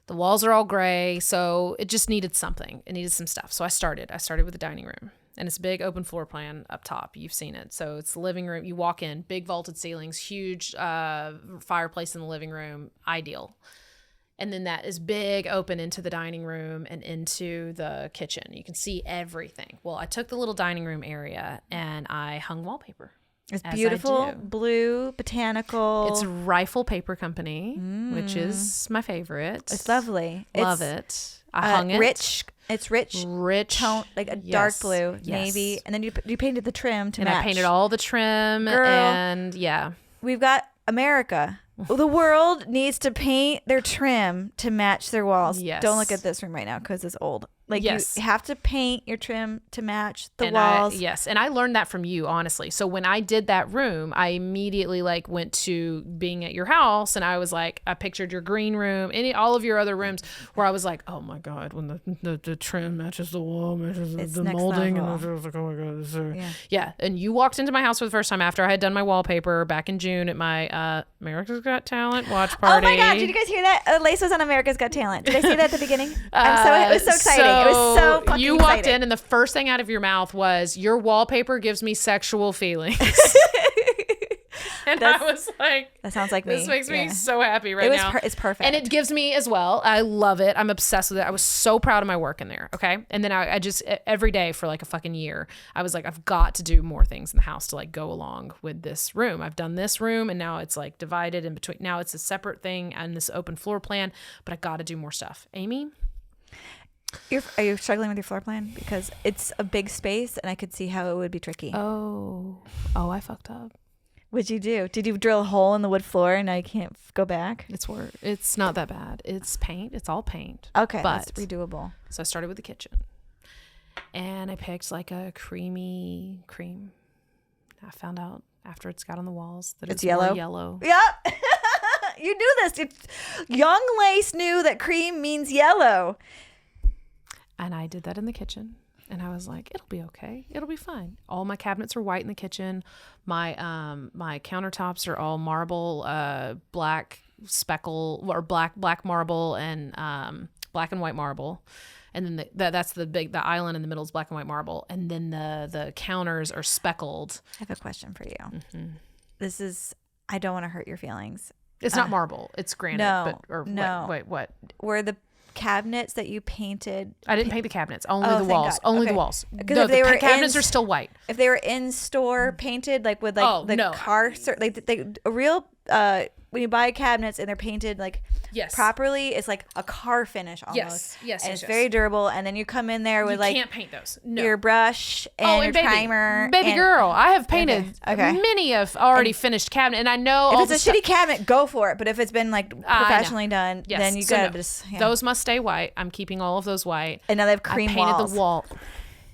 The walls are all gray. So it just needed something. It needed some stuff. So I started with the dining room. And it's a big open floor plan up top. You've seen it. So it's the living room. You walk in, big vaulted ceilings, huge fireplace in the living room. Ideal. And then that is big open into the dining room and into the kitchen. You can see everything. Well, I took the little dining room area and I hung wallpaper. It's beautiful, blue, botanical. It's Rifle Paper Company, which is my favorite. It's lovely. Love it. I hung it. Rich. It's rich tone, like a dark blue, navy, and then you painted the trim to match. And I painted all the trim. Girl, and yeah, we've got America. The world needs to paint their trim to match their walls. Yes. Don't look at this room right now because it's old. Like Yes. you have to paint your trim to match the and walls. Yes, and I learned that from you, honestly. So when I did that room, I immediately went to being at your house, and I was like, I pictured your green room, all of your other rooms, where I was like, oh my god, when the trim matches the wall, matches It's the next molding, level. and I was like, oh my god, this is Yeah. And you walked into my house for the first time after I had done my wallpaper back in June at my America's Got Talent watch party. Oh my god! Did you guys hear that? Lace was on America's Got Talent. Did I say that at the beginning? It was so exciting. It was so fucking you walked exciting. in, and the first thing out of your mouth was, "Your wallpaper gives me sexual feelings." And I was like, That sounds like me. This makes me Yeah. so happy right now. It's perfect. And it gives me as well. I love it. I'm obsessed with it. I was so proud of my work in there. Okay. And then I just, every day for a fucking year, I was like, I've got to do more things in the house to go along with this room. I've done this room, and now it's divided in between. Now it's a separate thing and this open floor plan, but I got to do more stuff. Amy? Are you struggling with your floor plan? Because it's a big space, and I could see how it would be tricky. Oh, I fucked up. What'd you do? Did you drill a hole in the wood floor and now you can't go back? It's not that bad. It's paint. It's all paint. Okay, but that's redoable. So I started with the kitchen, and I picked a creamy cream. I found out after it's got on the walls that it's yellow. more yellow. Yep. You knew this. Young Lace knew that cream means yellow. And I did that in the kitchen. And I was like, it'll be okay. It'll be fine. All my cabinets are white in the kitchen. My my countertops are all marble, black speckle or black marble and black and white marble. And then that's the island in the middle is black and white marble. And then the counters are speckled. I have a question for you. This is, I don't want to hurt your feelings. It's not marble. It's granite. No. Wait, what? Were the cabinets that you painted? I didn't paint the cabinets. Only the thank walls. God. Only Okay. the walls. Because No, if they the were cabinets are still white. If they were in store painted, like with like no. car, like a real when you buy cabinets and they're painted like properly, it's like a car finish almost. Yes. And it's very durable. And then you come in there with You like can't paint those. No. your brush and your primer. Baby and, girl, I have painted Okay. many of already finished cabinet, and I know if it's a shitty cabinet, go for it. But if it's been like professionally done, Yes. then you So gotta no. just Those must stay white. I'm keeping all of those white. And now they have cream I painted walls. the wall.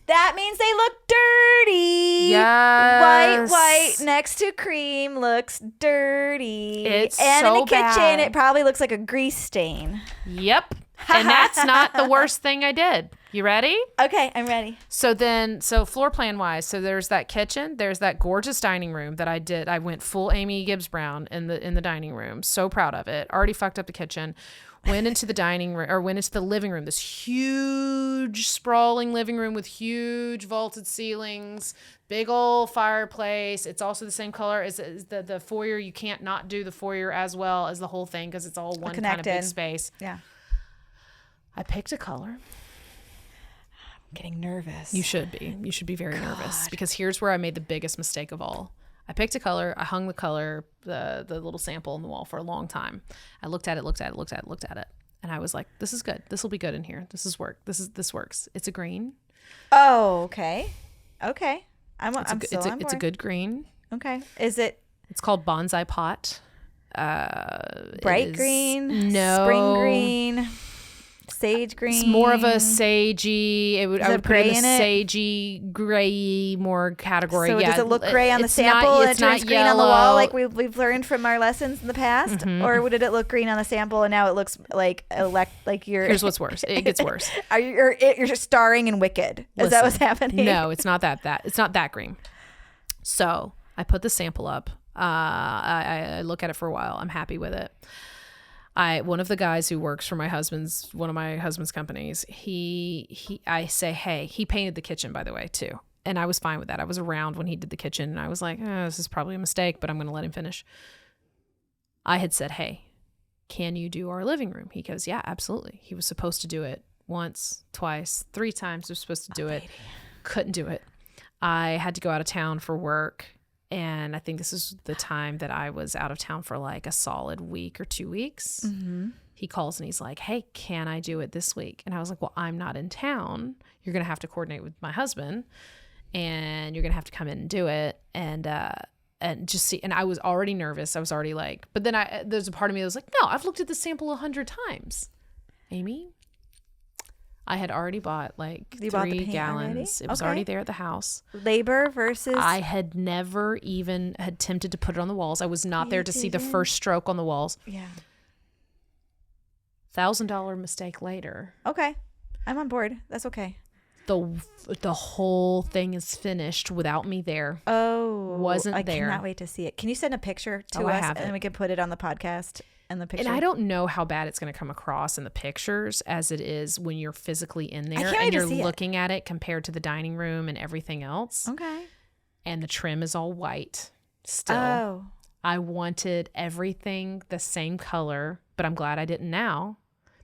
That means they look dirty. Yes. White next to cream looks dirty. It's and in so the kitchen, bad. it probably looks like a grease stain. Yep. And that's not the worst thing I did. You ready? Okay, I'm ready. So floor plan wise, so there's that kitchen, there's that gorgeous dining room that I did. I went full Amy Gibbs Brown in the dining room. So proud of it. Already fucked up the kitchen. Went into the dining room or went into the living room, this huge sprawling living room with huge vaulted ceilings, big old fireplace. It's also the same color as the foyer. You can't not do the foyer as well as the whole thing because it's all one kind of big space. Yeah. I picked a color. I'm getting nervous. You should be. You should be very nervous because here's where I made the biggest mistake of all. I picked a color. I hung the color, the little sample on the wall for a long time. I looked at it, and I was like, "This is good. This will be good in here. This works. It's a green. Oh, okay. Okay. I'm still on board. It's a good green. Okay. Is it? It's called Bonsai Pot. Bright green? No. Spring green? Sage green? It's more of a sagey. I would put it gray in the in it? sagey, gray more category. So yeah. does it look gray on the It's sample not, and it it's turns not green on the wall yellow. like we've learned from our lessons in the past? Or did it look green on the sample and now it looks like you're... Here's what's worse. It gets worse. You're just starring in Wicked. Is that what's happening? No, it's not that. It's not that green. So I put the sample up. I look at it for a while. I'm happy with it. One of the guys who works for one of my husband's companies, I say, hey, he painted the kitchen, by the way, too. And I was fine with that. I was around when he did the kitchen and I was like, this is probably a mistake, but I'm going to let him finish. I had said, hey, can you do our living room? He goes, yeah, absolutely. He was supposed to do it once, twice, 3 times. He was supposed to do it. Couldn't do it. I had to go out of town for work. And I think this is the time that I was out of town for like a solid week or 2 weeks. Mm-hmm. He calls and he's like, hey, can I do it this week? And I was like, well, I'm not in town. You're going to have to coordinate with my husband and you're going to have to come in and do it. And just see. And I was already nervous. I was already like, but then there's a part of me that was like, no, I've looked at the sample 100 times. Amy, I had already bought like 3 gallons. Already? It was already there at the house. Labor versus... I had never even had attempted to put it on the walls. I was not there to see the first stroke on the walls. Yeah. $1,000 mistake later. Okay. I'm on board. That's okay. The whole thing is finished without me there. Oh. Wasn't there. I cannot wait to see it. Can you send a picture to I us have and it. we can put it on the podcast? And the picture. And I don't know how bad it's going to come across in the pictures as it is when you're physically in there and you're looking at it compared to the dining room and everything else. Okay. And the trim is all white still. Oh. I wanted everything the same color, but I'm glad I didn't now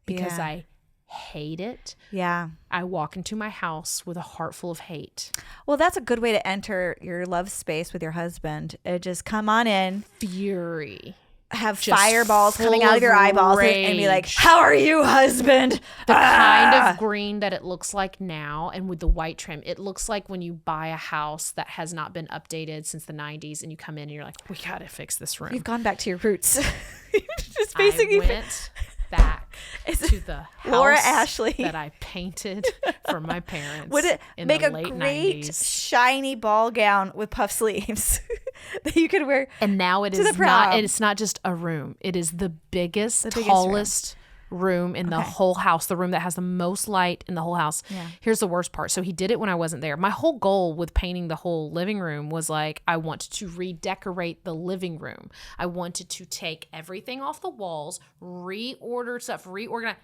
because I hate it. Yeah. I walk into my house with a heart full of hate. Well, that's a good way to enter your love space with your husband. Just come on in. Fury. Have Just fireballs coming out of your eyeballs and be like, rage. how are you, husband? The kind of green that it looks like now and with the white trim, it looks like when you buy a house that has not been updated since the 90s and you come in and you're like, we got to fix this room. You've gone back to your roots. Just I went back to the house Laura Ashley that I painted for my parents. Would it in make the a late great 90s. shiny ball gown with puff sleeves that you could wear? And now it to the is prom. not. It's not just a room. It is the biggest biggest tallest room in the whole house, the room that has the most light in the whole house. Yeah. Here's the worst part. So he did it when I wasn't there. My whole goal with painting the whole living room was like, I wanted to redecorate the living room. I wanted to take everything off the walls, reorder stuff, reorganize.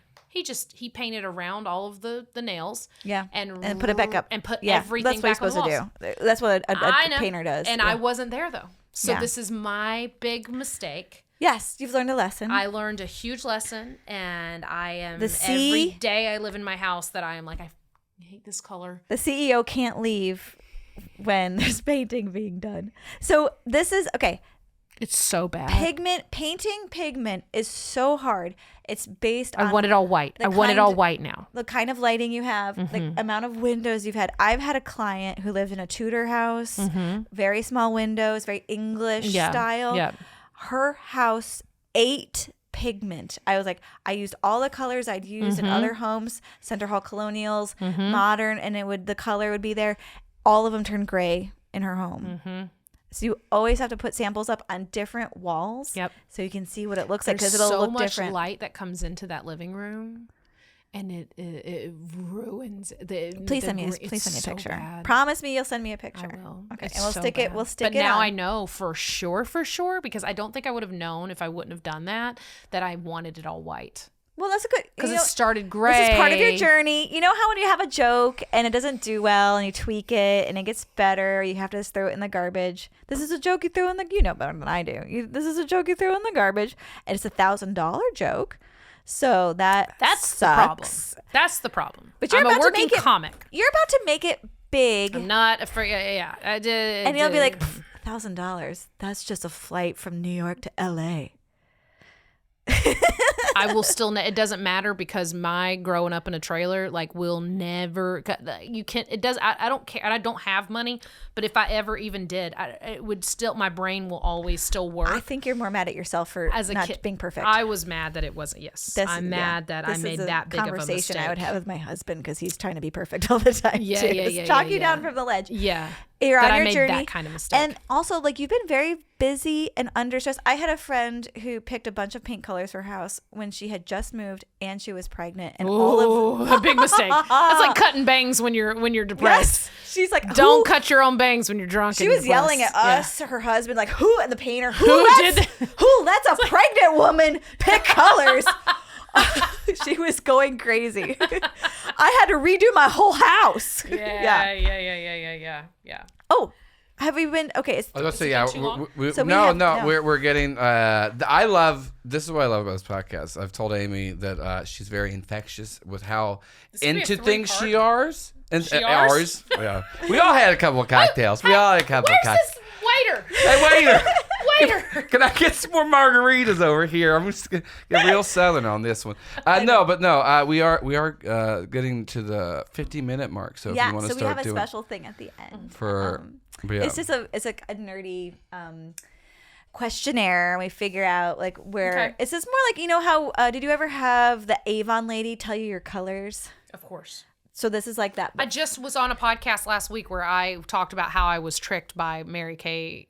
He painted around all of the nails. Yeah. And put it back up. And put Yeah. everything That's what back on you're the supposed walls. to do. That's what a I know. painter does. And Yeah. I wasn't there though. So Yeah. this is my big mistake. Yes, you've learned a lesson. I learned a huge lesson, and I am The every day I live in my house that I am like, I hate this color. The CEO can't leave when there's painting being done. So this is okay. It's so bad. Painting pigment is so hard. It's based on I want it all white. I want it all white now. the kind of lighting you have, the amount of windows you've had. I've had a client who lived in a Tudor house, very small windows, very English style. Yeah. Her house ate pigment. I was like, I used all the colors I'd used in other homes, Center Hall Colonials, modern, and the color would be there. All of them turned gray in her home. So you always have to put samples up on different walls, so you can see what it looks like, because it'll look different. So much light that comes into that living room, and it ruins the. Please send me a picture. Bad. Promise me you'll send me a picture. I will. Okay, It's and we'll so stick bad. it. We'll stick but it. now on. I know for sure, because I don't think I would have known if I wouldn't have done that I wanted it all white. Well, that's a good, Because it started gray. This is part of your journey. You know how when you have a joke and it doesn't do well and you tweak it and it gets better, you have to just throw it in the garbage. This is a joke you throw in the, you know better than I do. This is a joke you throw in the garbage, and it's $1,000 joke. So that's the problem. That's the problem. But you're I'm about a working to make it, comic. You're about to make it big. I'm not afraid. Yeah, I did. And you'll be like, $1,000. That's just a flight from New York to LA. I will still. It doesn't matter, because my growing up in a trailer, like, will never. You can't. It does. I don't care. I don't have money, but if I ever even did, it would still. My brain will always still work. I think you're more mad at yourself for as a not kid being perfect. I was mad that it wasn't. Yes, I'm mad that I made that big of a conversation mistake. I would have with my husband, because he's trying to be perfect all the time. Yeah, too. yeah, Just yeah, chalk yeah, you down yeah. from the ledge. Yeah, You're that on I your made journey. that kind of mistake. And also, like, you've been very busy and under stress. I had a friend who picked a bunch of paint colors for her house when she had just moved and she was pregnant, and all of a big mistake. That's like cutting bangs when you're depressed. Yes. She's like, Don't cut your own bangs when you're drunk. She and was yelling at depressed. us, her husband, like, who, and the painter, Who lets, did- who lets a pregnant woman pick colors? She was going crazy. I had to redo my whole house. Yeah. Oh, have we been okay? I was gonna say, too long? we're getting. I love this is what I love about this podcast. I've told Amy that she's very infectious with how could be a into things she are. And She ours, yeah. We all had a couple of cocktails. We all had a couple of cocktails. Waiter? Hey, waiter. Waiter. Can I get some more margaritas over here? I'm just gonna get real southern on this one. We are getting to the 50-minute mark. So if you want to so we start have a doing special thing at the end yeah. It's just a nerdy questionnaire. We figure out like where Okay. it's just more like, you know how did you ever have the Avon lady tell you your colors? Of course. So this is like that. I just was on a podcast last week where I talked about how I was tricked by Mary Kay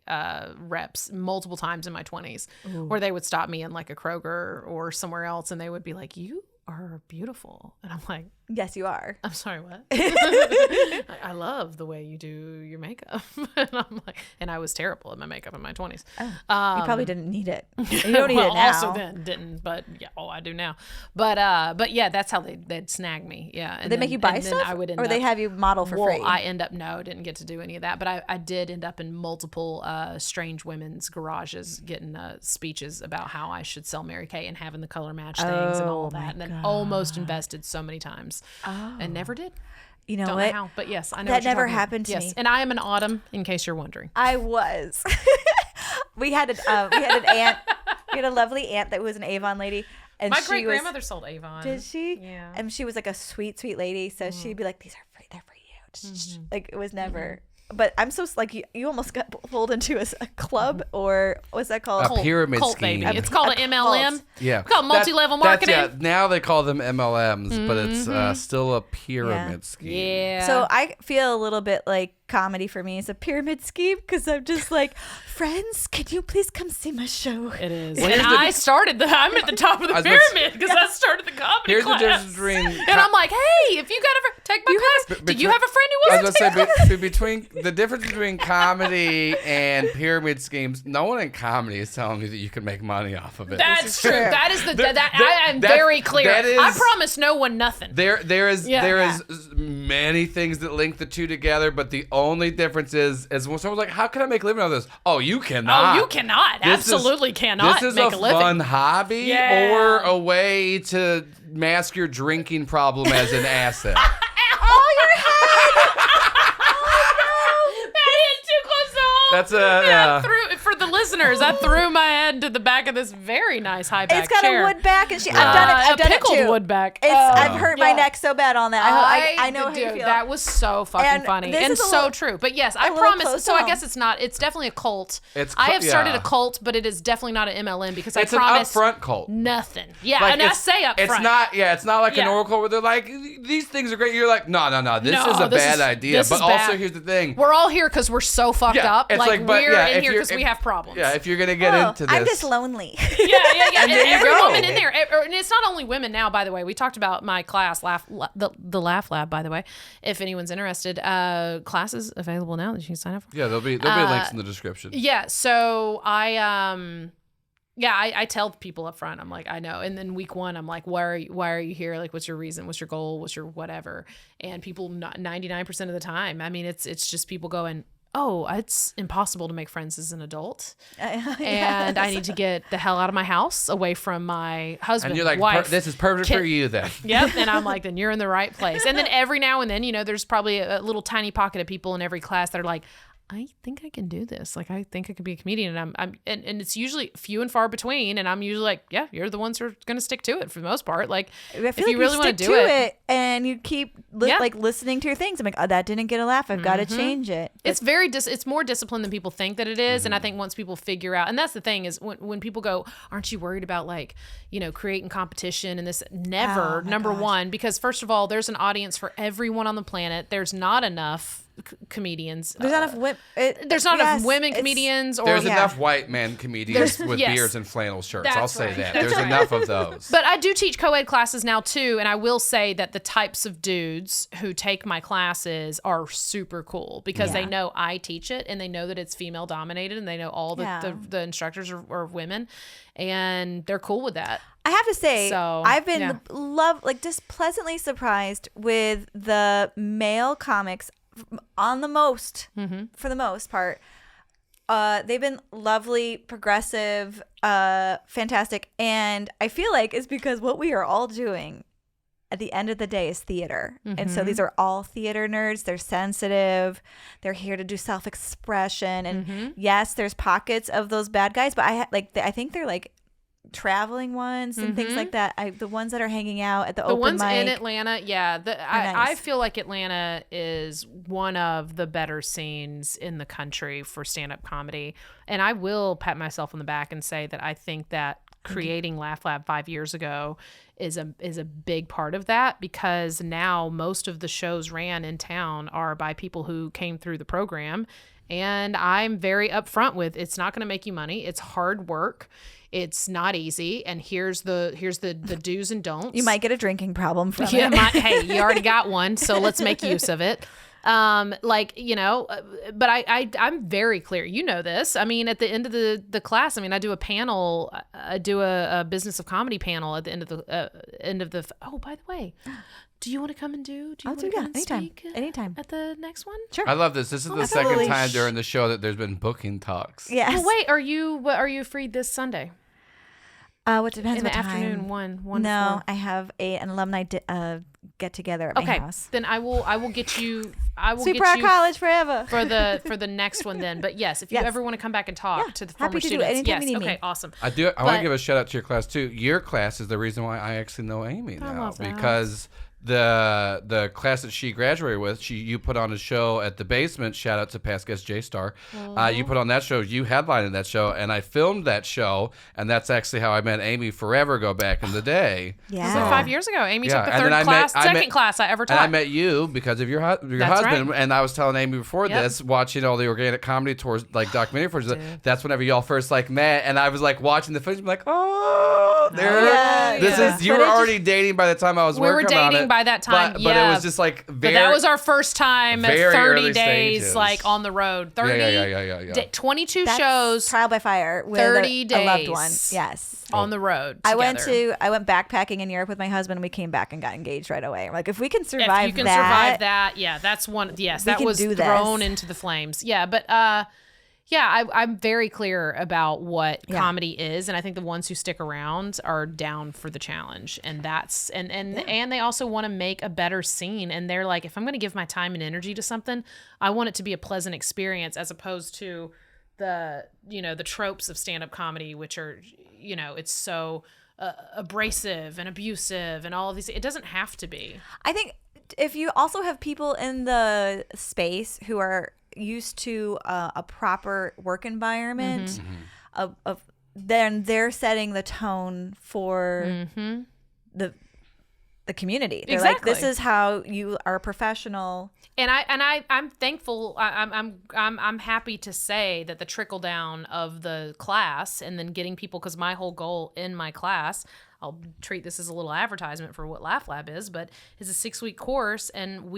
reps multiple times in my 20s, where they would stop me in like a Kroger or somewhere else, and they would be like, "You are beautiful," and I'm like, Yes, you are. I'm sorry, what? I love the way you do your makeup. And I'm like, and I was terrible at my makeup in my 20s. You probably didn't need it. You don't need well, it now. also then didn't, but yeah, I do now. But yeah, that's how they'd snag me. Yeah. And They make you buy and then stuff, I would end or they up- have you model for free. I didn't get to do any of that, but I did end up in multiple strange women's garages getting speeches about how I should sell Mary Kay and having the color match things and all my that, and then almost invested so many times and never did. You know Don't what? know how, but yes, I know That what you're never talking about. happened to yes. me. And I am an autumn, in case you're wondering. I was. we had an aunt. We had a lovely aunt that was an Avon lady, and My she great grandmother sold Avon. Did she? Yeah. And she was like a sweet, sweet lady. So she'd be like, "These are free. They're for you." Like it was never. But I'm so like you almost got pulled into a club, or what's that called? A pyramid cult scheme. baby. It's called an MLM. Yeah. We call it multi-level marketing. Yeah, now they call them MLMs, but it's still a pyramid scheme. Yeah. So I feel a little bit like comedy for me is a pyramid scheme because I'm just like, friends, can you please come see my show? It is. Well, And I'm at the top of the pyramid because I started the comedy Here's class. the difference between. And I'm like, hey, if you got to take my class, did you have a friend who I was was gonna say between the difference between comedy and pyramid schemes. No one in comedy is telling you that you can make money off of it. That's true. That is I am that- very clear. that is- I promise no one nothing. There is many things that link the two together, but the only difference is when someone's like, "How can I make a living out of this?" Oh, you cannot. Oh, you cannot. This Absolutely cannot This is make a a living. fun hobby Yeah. or a way to mask your drinking problem as an asset. Oh, your head! That hit too close to home. That's a For the listeners, I threw my head to the back of this very nice high back It's got chair. a wood back, and I've done it. I've done it pickled too. wood back. I've hurt my yeah. neck so bad on that. I know how you dude, feel. that was so fucking And funny this and is a so little- true. But yes, I little promise. close So to I home. guess it's not. It's definitely a cult. It's I have started yeah. a cult, but it is definitely not an MLM because It's I promise an upfront cult. nothing. Yeah, Like, and I it's- say up It's front. not. Yeah, it's not like an Yeah. oracle where they're like, "These things are great." You're like, "No. This No, is a this bad is- idea." this But is also, bad. here's the thing. We're all here because we're so fucked up. it's Like but we're yeah, in if here you're- because we have problems. Yeah, if you're gonna get into this, I'm just lonely. Yeah. And And there you every go. woman in there, and it's not only women now. By the way, we talked about my class, the Laugh Lab. By the way, if anyone's interested, classes available now that you can sign up for. Yeah, there'll be links in the description. Yeah. So I tell people up front, I'm like, I know. And then week 1, I'm like, why are you here? Like, what's your reason? What's your goal? What's your whatever? And people, 99% of the time, I mean, it's just people going, oh, it's impossible to make friends as an adult. And I need to get the hell out of my house, away from my husband, And you're like, wife. "This is perfect for you then." Yep. And I'm like, then you're in the right place. And then every now and then, there's probably a little tiny pocket of people in every class that are like, I think I can do this. Like, I think I could be a comedian. And and it's usually few and far between. And I'm usually like, yeah, you're the ones who are going to stick to it for the most part. Like, I feel if like you really want stick to do it, and you keep Yeah. like listening to your things. I'm like, oh, that didn't get a laugh. I've got to change it. it's very it's more disciplined than people think that it is. And I think once people figure out, and that's the thing is when people go, aren't you worried about like, creating competition and this? Never. Oh my Number gosh. one, because first of all, there's an audience for everyone on the planet. There's not enough comedians. There's not enough women. There's not enough women comedians or There's Yeah. enough white men comedians with yes. beards and flannel shirts. That's I'll say right. that. That's There's right. enough of those. But I do teach co-ed classes now too, and I will say that the types of dudes who take my classes are super cool because they know I teach it and they know that it's female dominated and they know all the instructors are women and they're cool with that. I have to say, So, I've been yeah. just pleasantly surprised with the male comics on the most, for the most part. They've been lovely, progressive, fantastic. And I feel like it's because what we are all doing at the end of the day is theater. And so these are all theater nerds. They're sensitive. They're here to do self-expression. And yes, there's pockets of those bad guys, but I think they're like traveling ones and things like that. The ones that are hanging out at the open ones mic. in Atlanta, yeah. I nice. feel like Atlanta is one of the better scenes in the country for stand-up comedy. And I will pat myself on the back and say that I think that creating Laugh Lab 5 years ago is a big part of that, because now most of the shows ran in town are by people who came through the program. And I'm very upfront with, it's not going to make you money. It's hard work. It's not easy. And here's the do's and don'ts. You might get a drinking problem from Yeah, it. hey, you already got one, so let's make use of it. But I'm very clear. You know this. I mean, at the end of the class, I mean, I do a panel. I do a business of comedy panel at the end of the. Oh, by the way, do you want to come and do? I'll do that anytime. Anytime. At the next one. Sure. I love this. This is the absolutely. second time during the show that there's been booking talks. Yes. Well, wait. Are you free this Sunday? What depends In what the time. afternoon, one. No, to 4. I have an alumni get together at my Okay, house. then I will get you. I will Sweet get Rock you College forever. for the next one then. But yes, if you Yes. ever want to come back and talk Yeah, to the happy former to do it students, anytime yes, you need okay, me. awesome. I want But- to give a shout out to your class too. Your class is the reason why I actually know Amy now, love that. because the class that she graduated with, you put on a show at the Basement. Shout out to past guest J Star. You put on that show. You headlined that show, and I filmed that show, and that's actually how I met Amy forever ago back in the day. Yeah. So 5 years ago, Amy Yeah, took the and third then second class I ever taught. And I met you because of your That's husband. right. And I was telling Amy before Yep. this, watching all the organic comedy tours, like documentary tours. That's whenever y'all first like met, and I was like watching the footage, I'm like, oh, there. Yeah, This yeah. is you were already dating by the time I was We were working on it. dating by that time, but yeah. it was just like very. But that was our first time, very 30 early days, stages. like on the road. 30, Yeah. 22 That's shows trial by fire with 30 a loved one. days. Yes. on the road. I together. went backpacking in Europe with my husband, and we came back and got engaged right away. Like, if we can survive If you can that, survive that, yeah, that's one. Yes, we that can was do thrown this. into the flames. Yeah, but yeah, I'm very clear about what comedy is, and I think the ones who stick around are down for the challenge, and that's and they also want to make a better scene, and they're like, if I'm going to give my time and energy to something, I want it to be a pleasant experience, as opposed to the the tropes of stand-up comedy, which are it's so abrasive and abusive and all of these. It doesn't have to be. I think if you also have people in the space who are used to a proper work environment, then they're setting the tone for the community. They're like, this is how you are a professional. And I'm thankful. I'm happy to say that the trickle down of the class and then getting people, because my whole goal in my class, I'll treat this as a little advertisement for what Laugh Lab is, but it's a 6-week course, and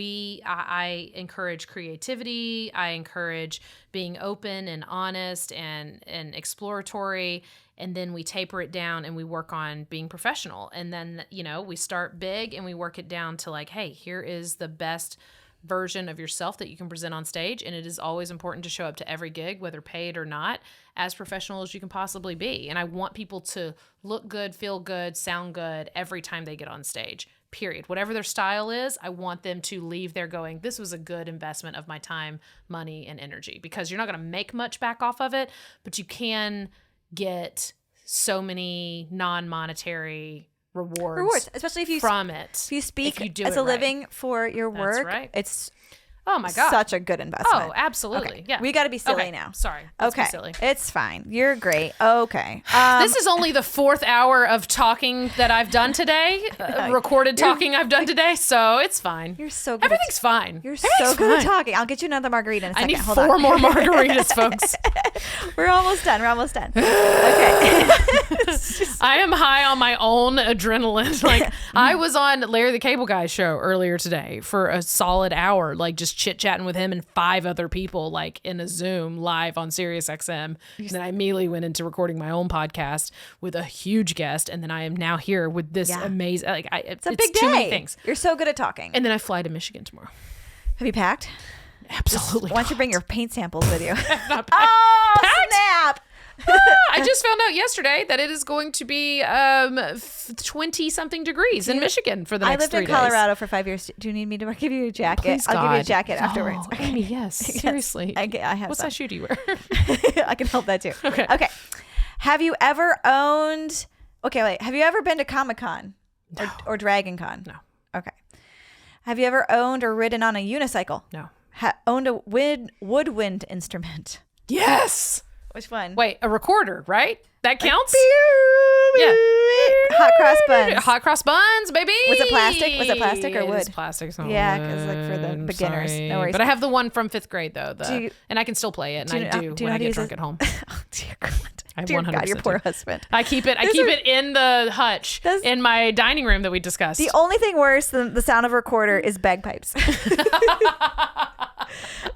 I encourage creativity. I encourage being open and honest and exploratory. And then we taper it down and we work on being professional. And then, we start big and we work it down to like, hey, here is the best version of yourself that you can present on stage. And it is always important to show up to every gig, whether paid or not, as professional as you can possibly be. And I want people to look good, feel good, sound good every time they get on stage, period. Whatever their style is, I want them to leave there going, this was a good investment of my time, money, and energy. Because you're not going to make much back off of it, but you can get so many non-monetary rewards, especially if you from it. If you speak if you do as it a right. living for your work, right. it's oh my god, such a good investment. Oh, absolutely. Okay. Yeah. We got to be silly Okay. now. Sorry. Let's be Okay. silly. It's fine. You're great. Okay. This is only the 4th hour of talking that I've done today, recorded talking I've done today, so it's fine. You're so good. Everything's fine. You're Everything's so good at fine. talking. I'll get you another margarita in a I second. need Hold 4 on. more margaritas, folks. We're almost done. Okay. I am high on my own adrenaline. Like, I was on Larry the Cable Guy show earlier today for a solid hour, like just chit-chatting with him and 5 other people, like in a Zoom live on Sirius XM. And then I immediately went into recording my own podcast with a huge guest. And then I am now here with this amazing, like, it's a big day. too many things. You're so good at talking. And then I fly to Michigan tomorrow. Have you packed? Absolutely. Why don't you bring your paint samples with you? Not Oh, packed. snap. I just found out yesterday that it is going to be 20-something degrees in Michigan for the I next lived 3 in days. Colorado for 5 years. Do you need me to give you a jacket? Please, I'll give you a God. jacket afterwards. Oh, Amy, yes. Seriously. I have What some. size shoe do you wear? I can help that too. Okay. Okay. Have you ever owned? Okay, wait. Have you ever been to Comic-Con or Dragon Con? No. Okay. Have you ever owned or ridden on a unicycle? No. Owned a woodwind instrument? Yes. Which one? Wait, a recorder, right? That counts? Yeah. Hot cross buns. Hot cross buns, baby. Was it plastic? Was it plastic or wood? It's plastic. It's not Yeah, wood. 'cause, like, for the I'm beginners. sorry. No worries. But I have the one from 5th grade though, you- and I can still play it, and do I you do know when how I to get use drunk it? at home. Oh, dear God. I Dear God, 100% your poor do. husband. I keep it in the hutch in my dining room that we discussed. The only thing worse than the sound of a recorder is bagpipes.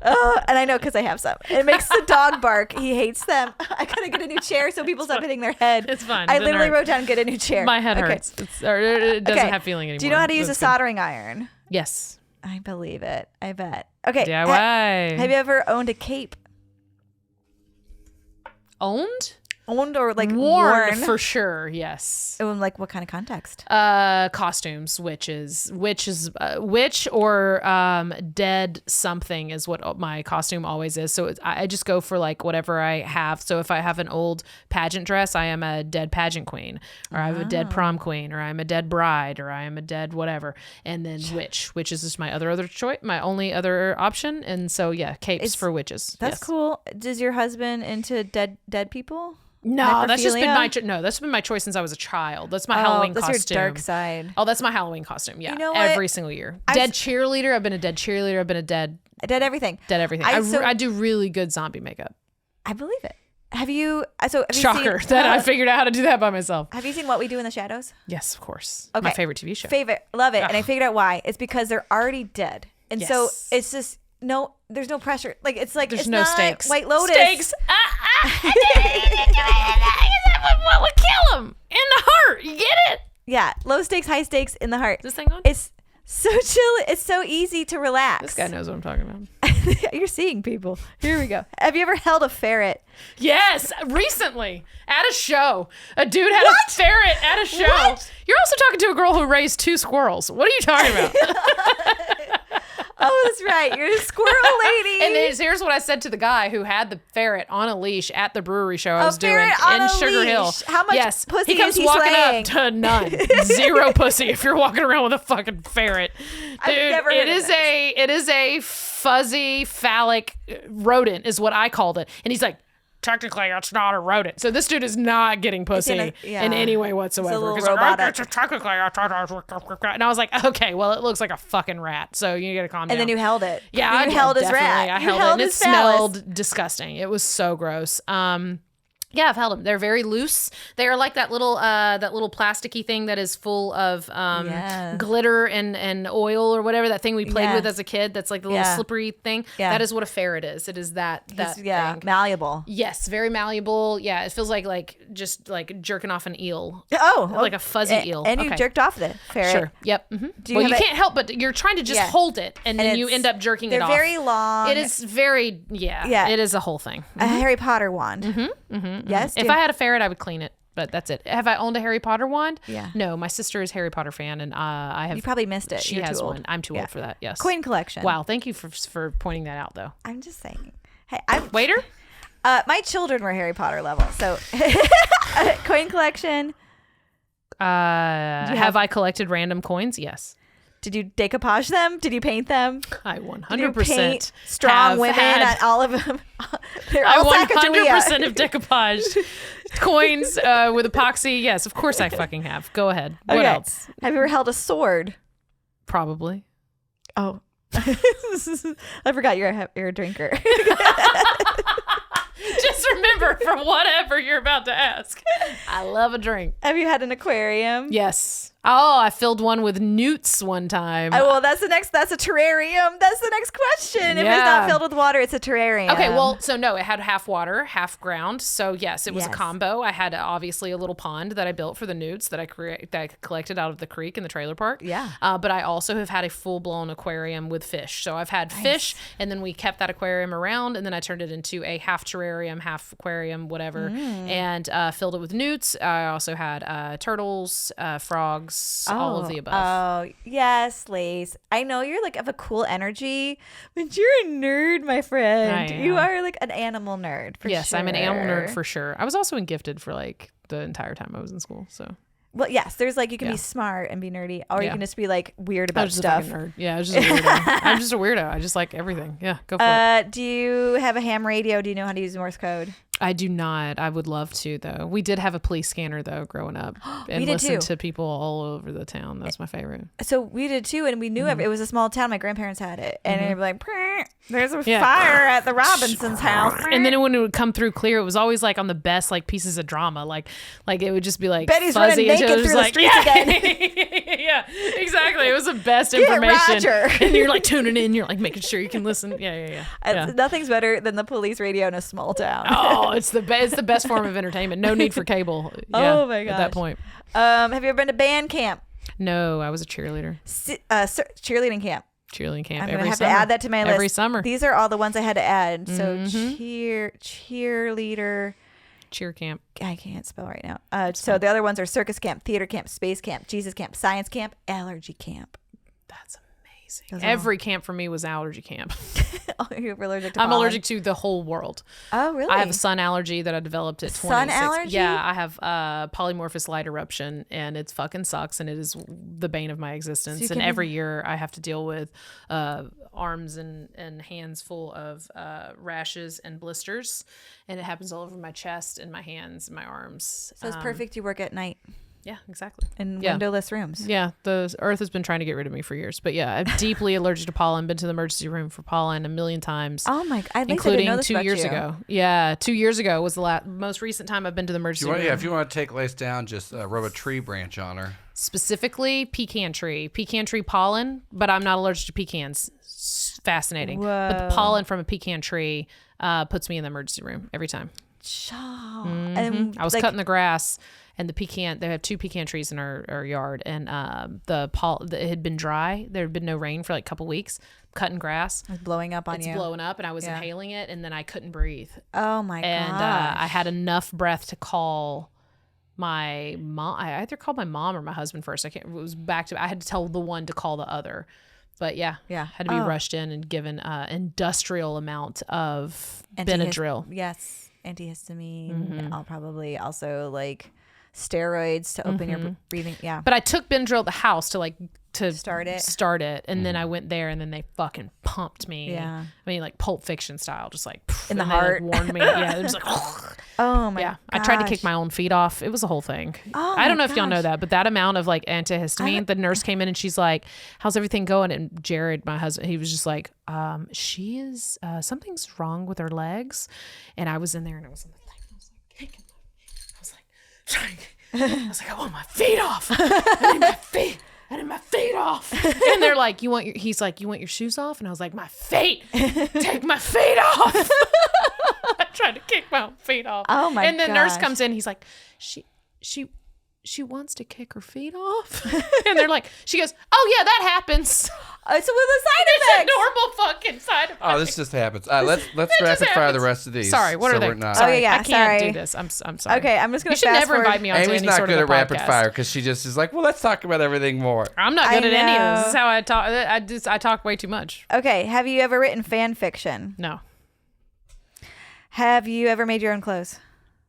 And I know because I have some. It makes the dog bark. He hates them. I gotta get a new chair so people stop hitting their head. It's fine. I It doesn't literally hurt. wrote down get a new chair. My head Okay. hurts. It doesn't Okay. have feeling anymore. Do you know how to use a That's good. soldering iron? Yes. I believe it. I bet. Okay. DIY. Have you ever owned a cape? Owned? Owned or like Worn worn? for sure. Yes. Oh, like what kind of context? Costumes, witch or dead something is what my costume always is. So I just go for like whatever I have. So if I have an old pageant dress, I am a dead pageant queen, or I have a dead prom queen, or I'm a dead bride, or I am a dead whatever. And then witch is just my other choice, my only other option. And so yeah, capes for witches. That's cool. Does your husband into dead people? No, that's just been Necrophilia? that's been my choice since I was a child. That's my Halloween that's costume. your dark side. Oh, that's my Halloween costume. Yeah, You know what? every single year. Dead cheerleader. I've been a dead cheerleader. I've been a dead Everything. everything. I do really good zombie makeup. I believe it. Have you Shocker seen, that I figured out how to do that by myself. Have you seen What We Do in the Shadows? Yes, of course. Okay. My favorite TV show. Love it. And I figured out why. It's because they're already dead. And so Yes. it's just there's no pressure. Like it's like There's it's no not stakes. White Lotus. Stakes. What would kill him in the heart? You get it? Yeah, low stakes, high stakes in the heart. Is this thing on? It's so chill. It's so easy to relax. This guy knows what I'm talking about. You're seeing people. Here we go. Have you ever held a ferret? Yes, recently at a show, a dude had a ferret at a show. What? You're also talking to a girl who raised 2 squirrels. What are you talking about? Oh, that's right. You're a squirrel lady. And here's what I said to the guy who had the ferret on a leash at the brewery show I A was doing ferret on in a Sugar Hill. leash. How much pussy he comes is he walking slaying? up to none, 0 pussy. If you're walking around with a fucking ferret, dude, I've never heard of it is a fuzzy phallic rodent, is what I called it. And he's like, technically, it's not a rodent. So this dude is not getting pussy in any way whatsoever. It's a little He's like, robotic. technically, and I was like, okay, well, it looks like a fucking rat. So you gotta calm down. And then you held it. Yeah, you held his rat. I You held it, and it his phallus. smelled disgusting. It was so gross. Yeah, I've held them. They're very loose. They are like that little plasticky thing that is full of Yes. glitter and oil or whatever, that thing we played with Yes. as a kid. That's like the little Yeah. slippery thing. Yeah. That is what a ferret is. It is that thing. Malleable. Yes, very malleable. Yeah, it feels like just like jerking off an eel. Oh, Like a fuzzy eel. And you Okay. jerked off the ferret. Sure. Yep. Do you Well, you have can't help but you're trying to just hold it, and then you it's- end up jerking it They're off. very long. It is very Yeah. It is a whole thing. A Harry Potter wand. Yes. If I had a ferret, I would clean it, but that's it. Have I owned a Harry Potter wand? Yeah. No, my sister is a Harry Potter fan, and I have. You probably missed it. She You're has too old. one. I'm too Yeah. old for that. Yes. Coin collection. Wow. Thank you for pointing that out, though. I'm just saying. Hey, I'm Waiter. my children were Harry Potter level, so coin collection. Have I collected random coins? Yes. Did you decoupage them? Did you paint them? I Did you 100% paint strong women on all of them? They're I all 100% have decoupaged coins with epoxy. Yes, of course I fucking have. Go ahead. What else? Have you ever held a sword? Probably. Oh, I forgot you're a drinker. Just remember for whatever you're about to ask. I love a drink. Have you had an aquarium? Yes. Oh, I filled one with newts one time. Oh, well, that's a terrarium. That's the next question. If it's Yeah. not filled with water, it's a terrarium. Okay, well, so no, it had half water, half ground. So yes, it was a Yes. combo. I had obviously a little pond that I built for the newts that I collected out of the creek in the trailer park. Yeah. But I also have had a full blown aquarium with fish. So I've had fish, and then we kept that aquarium around, and then I turned it into a half terrarium, half aquarium, whatever, and filled it with newts. I also had turtles, frogs, all of the above. Oh, yes, Lace. I know you're like of a cool energy, but you're a nerd, my friend. I You am. are like an animal nerd. For Yes, sure. I'm an animal nerd for sure. I was also in gifted for like the entire time I was in school. So Well, yes, there's like you can Yeah. be smart and be nerdy, or you Yeah. can just be like weird I about was just stuff. a fucking nerd. Yeah, I was just a weirdo. I'm just a weirdo. I just like everything. Yeah, go for it. Do you have a ham radio? Do you know how to use Morse code? I do not. I would love to though. We did have a police scanner though growing up, and did listened too. to people all over the town. That's my favorite. So we did too, and we knew Mm-hmm. it was a small town. My grandparents had it, and they'd be like, "Prr, "There's a fire at the Robinsons' house." And then when it would come through clear, it was always like on the best like pieces of drama. Like it would just be like Betty's fuzzy running until naked it was through the like, streets again. Yeah, exactly. It was the best information. Roger. And you're like tuning in. You're like making sure you can listen. Yeah. Nothing's better than the police radio in a small town. Oh, it's the best form of entertainment. No need for cable. Yeah, Oh my At that gosh. point, Have you ever been to band camp? no, I was a cheerleader. Cheerleading camp. Cheerleading camp. I'm every gonna have summer. to add that to my list. Every summer. These are all the ones I had to add. So Mm-hmm. cheerleader Cheer camp. I can't spell right now. So the other ones are circus camp, theater camp, space camp, Jesus camp, science camp, allergy camp. That's amazing. Those are Every camp for me was allergy camp. Oh, you're allergic to I'm pollen? allergic to the whole world. Oh, really? I have a sun allergy that I developed at 26. Sun allergy? Yeah, I have polymorphous light eruption, and it fucking sucks, and it is the bane of my existence. So and every year I have to deal with arms and hands full of rashes and blisters, and it happens all over my chest and my hands and my arms. So it's perfect you work at night Yeah, exactly. in windowless rooms. Yeah, the earth has been trying to get rid of me for years. But yeah, I'm deeply allergic to pollen. Been to the emergency room for pollen a million times. Oh my! I didn't including know this 2 about years you. ago. Yeah, 2 years ago was the most recent time I've been to the emergency room. Yeah, if you want to take Lace down, just rub a tree branch on her. Specifically, pecan tree pollen, but I'm not allergic to pecans. It's fascinating. But the pollen from a pecan tree puts me in the emergency room every time. And I was cutting the grass, and the pecan, they have 2 pecan trees in our yard, and it had been dry. There had been no rain for like a couple weeks. Cutting grass. It's blowing up on you. It's blowing up, and I was inhaling it, and then I couldn't breathe. Oh my god! And I had enough breath to call my mom. I either called my mom or my husband first. I can't. It was back to. I had to tell the one to call the other. But yeah, had to be rushed in and given industrial amount of Benadryl. Yes, antihistamine. I'll probably also like steroids to open your breathing. Yeah. But I took Benadryl at the house to start it, and then I went there, and then they fucking pumped me. Yeah. I mean, like Pulp Fiction style, just like in the and heart. They, like, warned me. Yeah, it was like. Oh my! Yeah, gosh. I tried to kick my own feet off. It was a whole thing. Oh I don't know my if y'all know gosh. that, but that amount of like antihistamine, the nurse came in and she's like, "How's everything going?" And Jared, my husband, he was just like, "She is something's wrong with her legs," and I was in there and I was on the thing. I was like, kicking. I was like, trying. I was like, I want my feet off. I need my feet. I need my feet off. And they're like, he's like, you want your shoes off? And I was like, my feet. Take my feet off. I tried to kick my own feet off. Oh my! And the nurse comes in. He's like, she wants to kick her feet off. And they're like, she goes, oh yeah, that happens. It's with a side It's effect. a normal fucking side effect. Oh, this just happens. Let's rapid fire the rest of these. Sorry, what are they? We're not. Sorry, yeah, I can't sorry. do this. I'm sorry. Okay, I'm just gonna. You should fast never forward. invite me on Amy's any not sort good of at a rapid podcast. fire because she just is like, well, let's talk about everything more. I'm not good I at any of this. know. This is how I talk. I talk way too much. Okay, have you ever written fan fiction? No, Have you ever made your own clothes?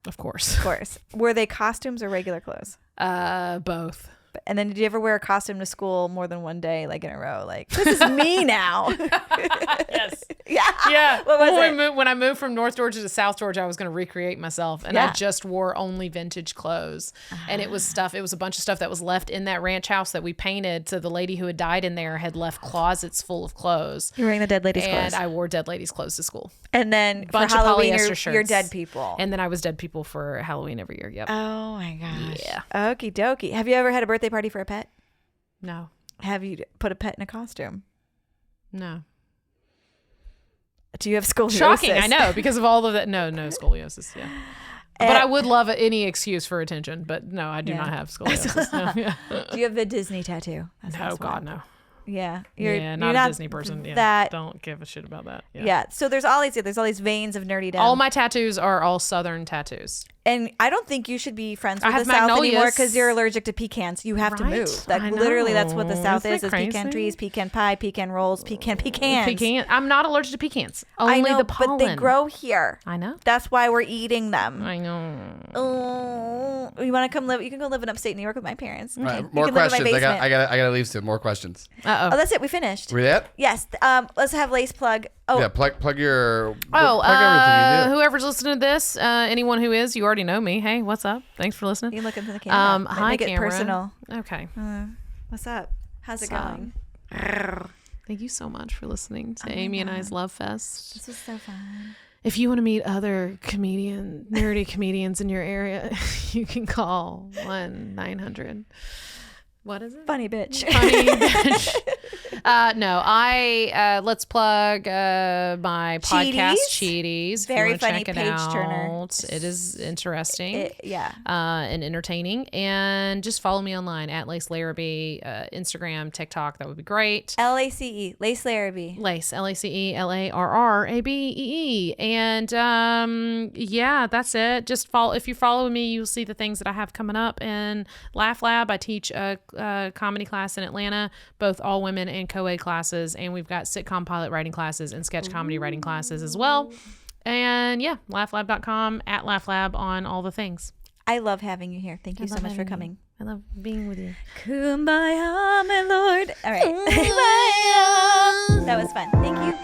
of course. Of course. Were they costumes or regular clothes? Both. And then did you ever wear a costume to school more than one day, like in a row? Like, this is me now. Yes. Yeah. Yeah. What was it? When I moved from North Georgia to South Georgia, I was going to recreate myself. And I Yeah. just wore only vintage clothes. And it was stuff, it was a bunch of stuff that was left in that ranch house that we painted. So the lady who had died in there had left closets full of clothes. You're wearing the dead lady's And clothes. I wore dead ladies' clothes to school. And then for Bunch of Halloween, polyester you're shirts. dead people. And then I was dead people for Halloween every year. Yep. Oh my gosh. Yeah. Okie dokie. Have you ever had a birthday party for a pet? No. Have you put a pet in a costume? No. Do you have scoliosis? Shocking, I know, because of all of that. No scoliosis. Yeah. But I would love any excuse for attention. But no, I do Yeah. not have scoliosis. No, yeah. Do you have the Disney tattoo? That's the Oh, last God, one. no. Yeah. Yeah, not a Disney person. Yeah. That, Don't give a shit about that. yeah. So there's all these veins of nerdydom. All my tattoos are all Southern tattoos. And I don't think you should be friends I with have the South anymore magnolias. because you're allergic to pecans. You have to Right? move. Like I literally, that's what the know. South Isn't is: that pecan crazy? trees, pecan pie, pecan rolls, pecans. Pecan. I'm not allergic to pecans. Only I know, the pollen. but they grow here. I know. That's why we're eating them. I know. Oh, you want to come live? You can go live in upstate New York with my parents. All right, You more can live in my questions. I basement. gotta leave soon. More questions. Oh, that's it. We finished. Read that? Yes. Let's have Lace plug. Oh, Yeah. Plug your. Oh, plug everything you do. whoever's listening to this, anyone who is, you already know me. Hey, what's up? Thanks for you listening. can look into the camera. Hi, Make it camera. personal. Okay. What's up? How's it What's up? going? Thank you so much for listening to Amy and I's Love Fest. This was so fun. If you want to meet other nerdy comedians in your area, you can call 1-900. What is it? Funny bitch. Funny bitch. No, let's plug my podcast, Cheaties. Very if you wanna funny check page turner. It is interesting. Yeah. And entertaining. And just follow me online at Lace Larrabee, Instagram, TikTok. That would be great. LACE, Lace Larrabee. Lace, LACE, and yeah, that's it. Just follow. If you follow me, you'll see the things that I have coming up. And Laugh Lab, I teach a comedy class in Atlanta, both all women and co-ed classes, and we've got sitcom pilot writing classes and sketch comedy writing classes as well. And yeah, laughlab.com, at LaughLab on all the things. I love having you here. Thank you so much for coming. I love being with you. Kumbaya, my lord. All right. That was fun. Thank you.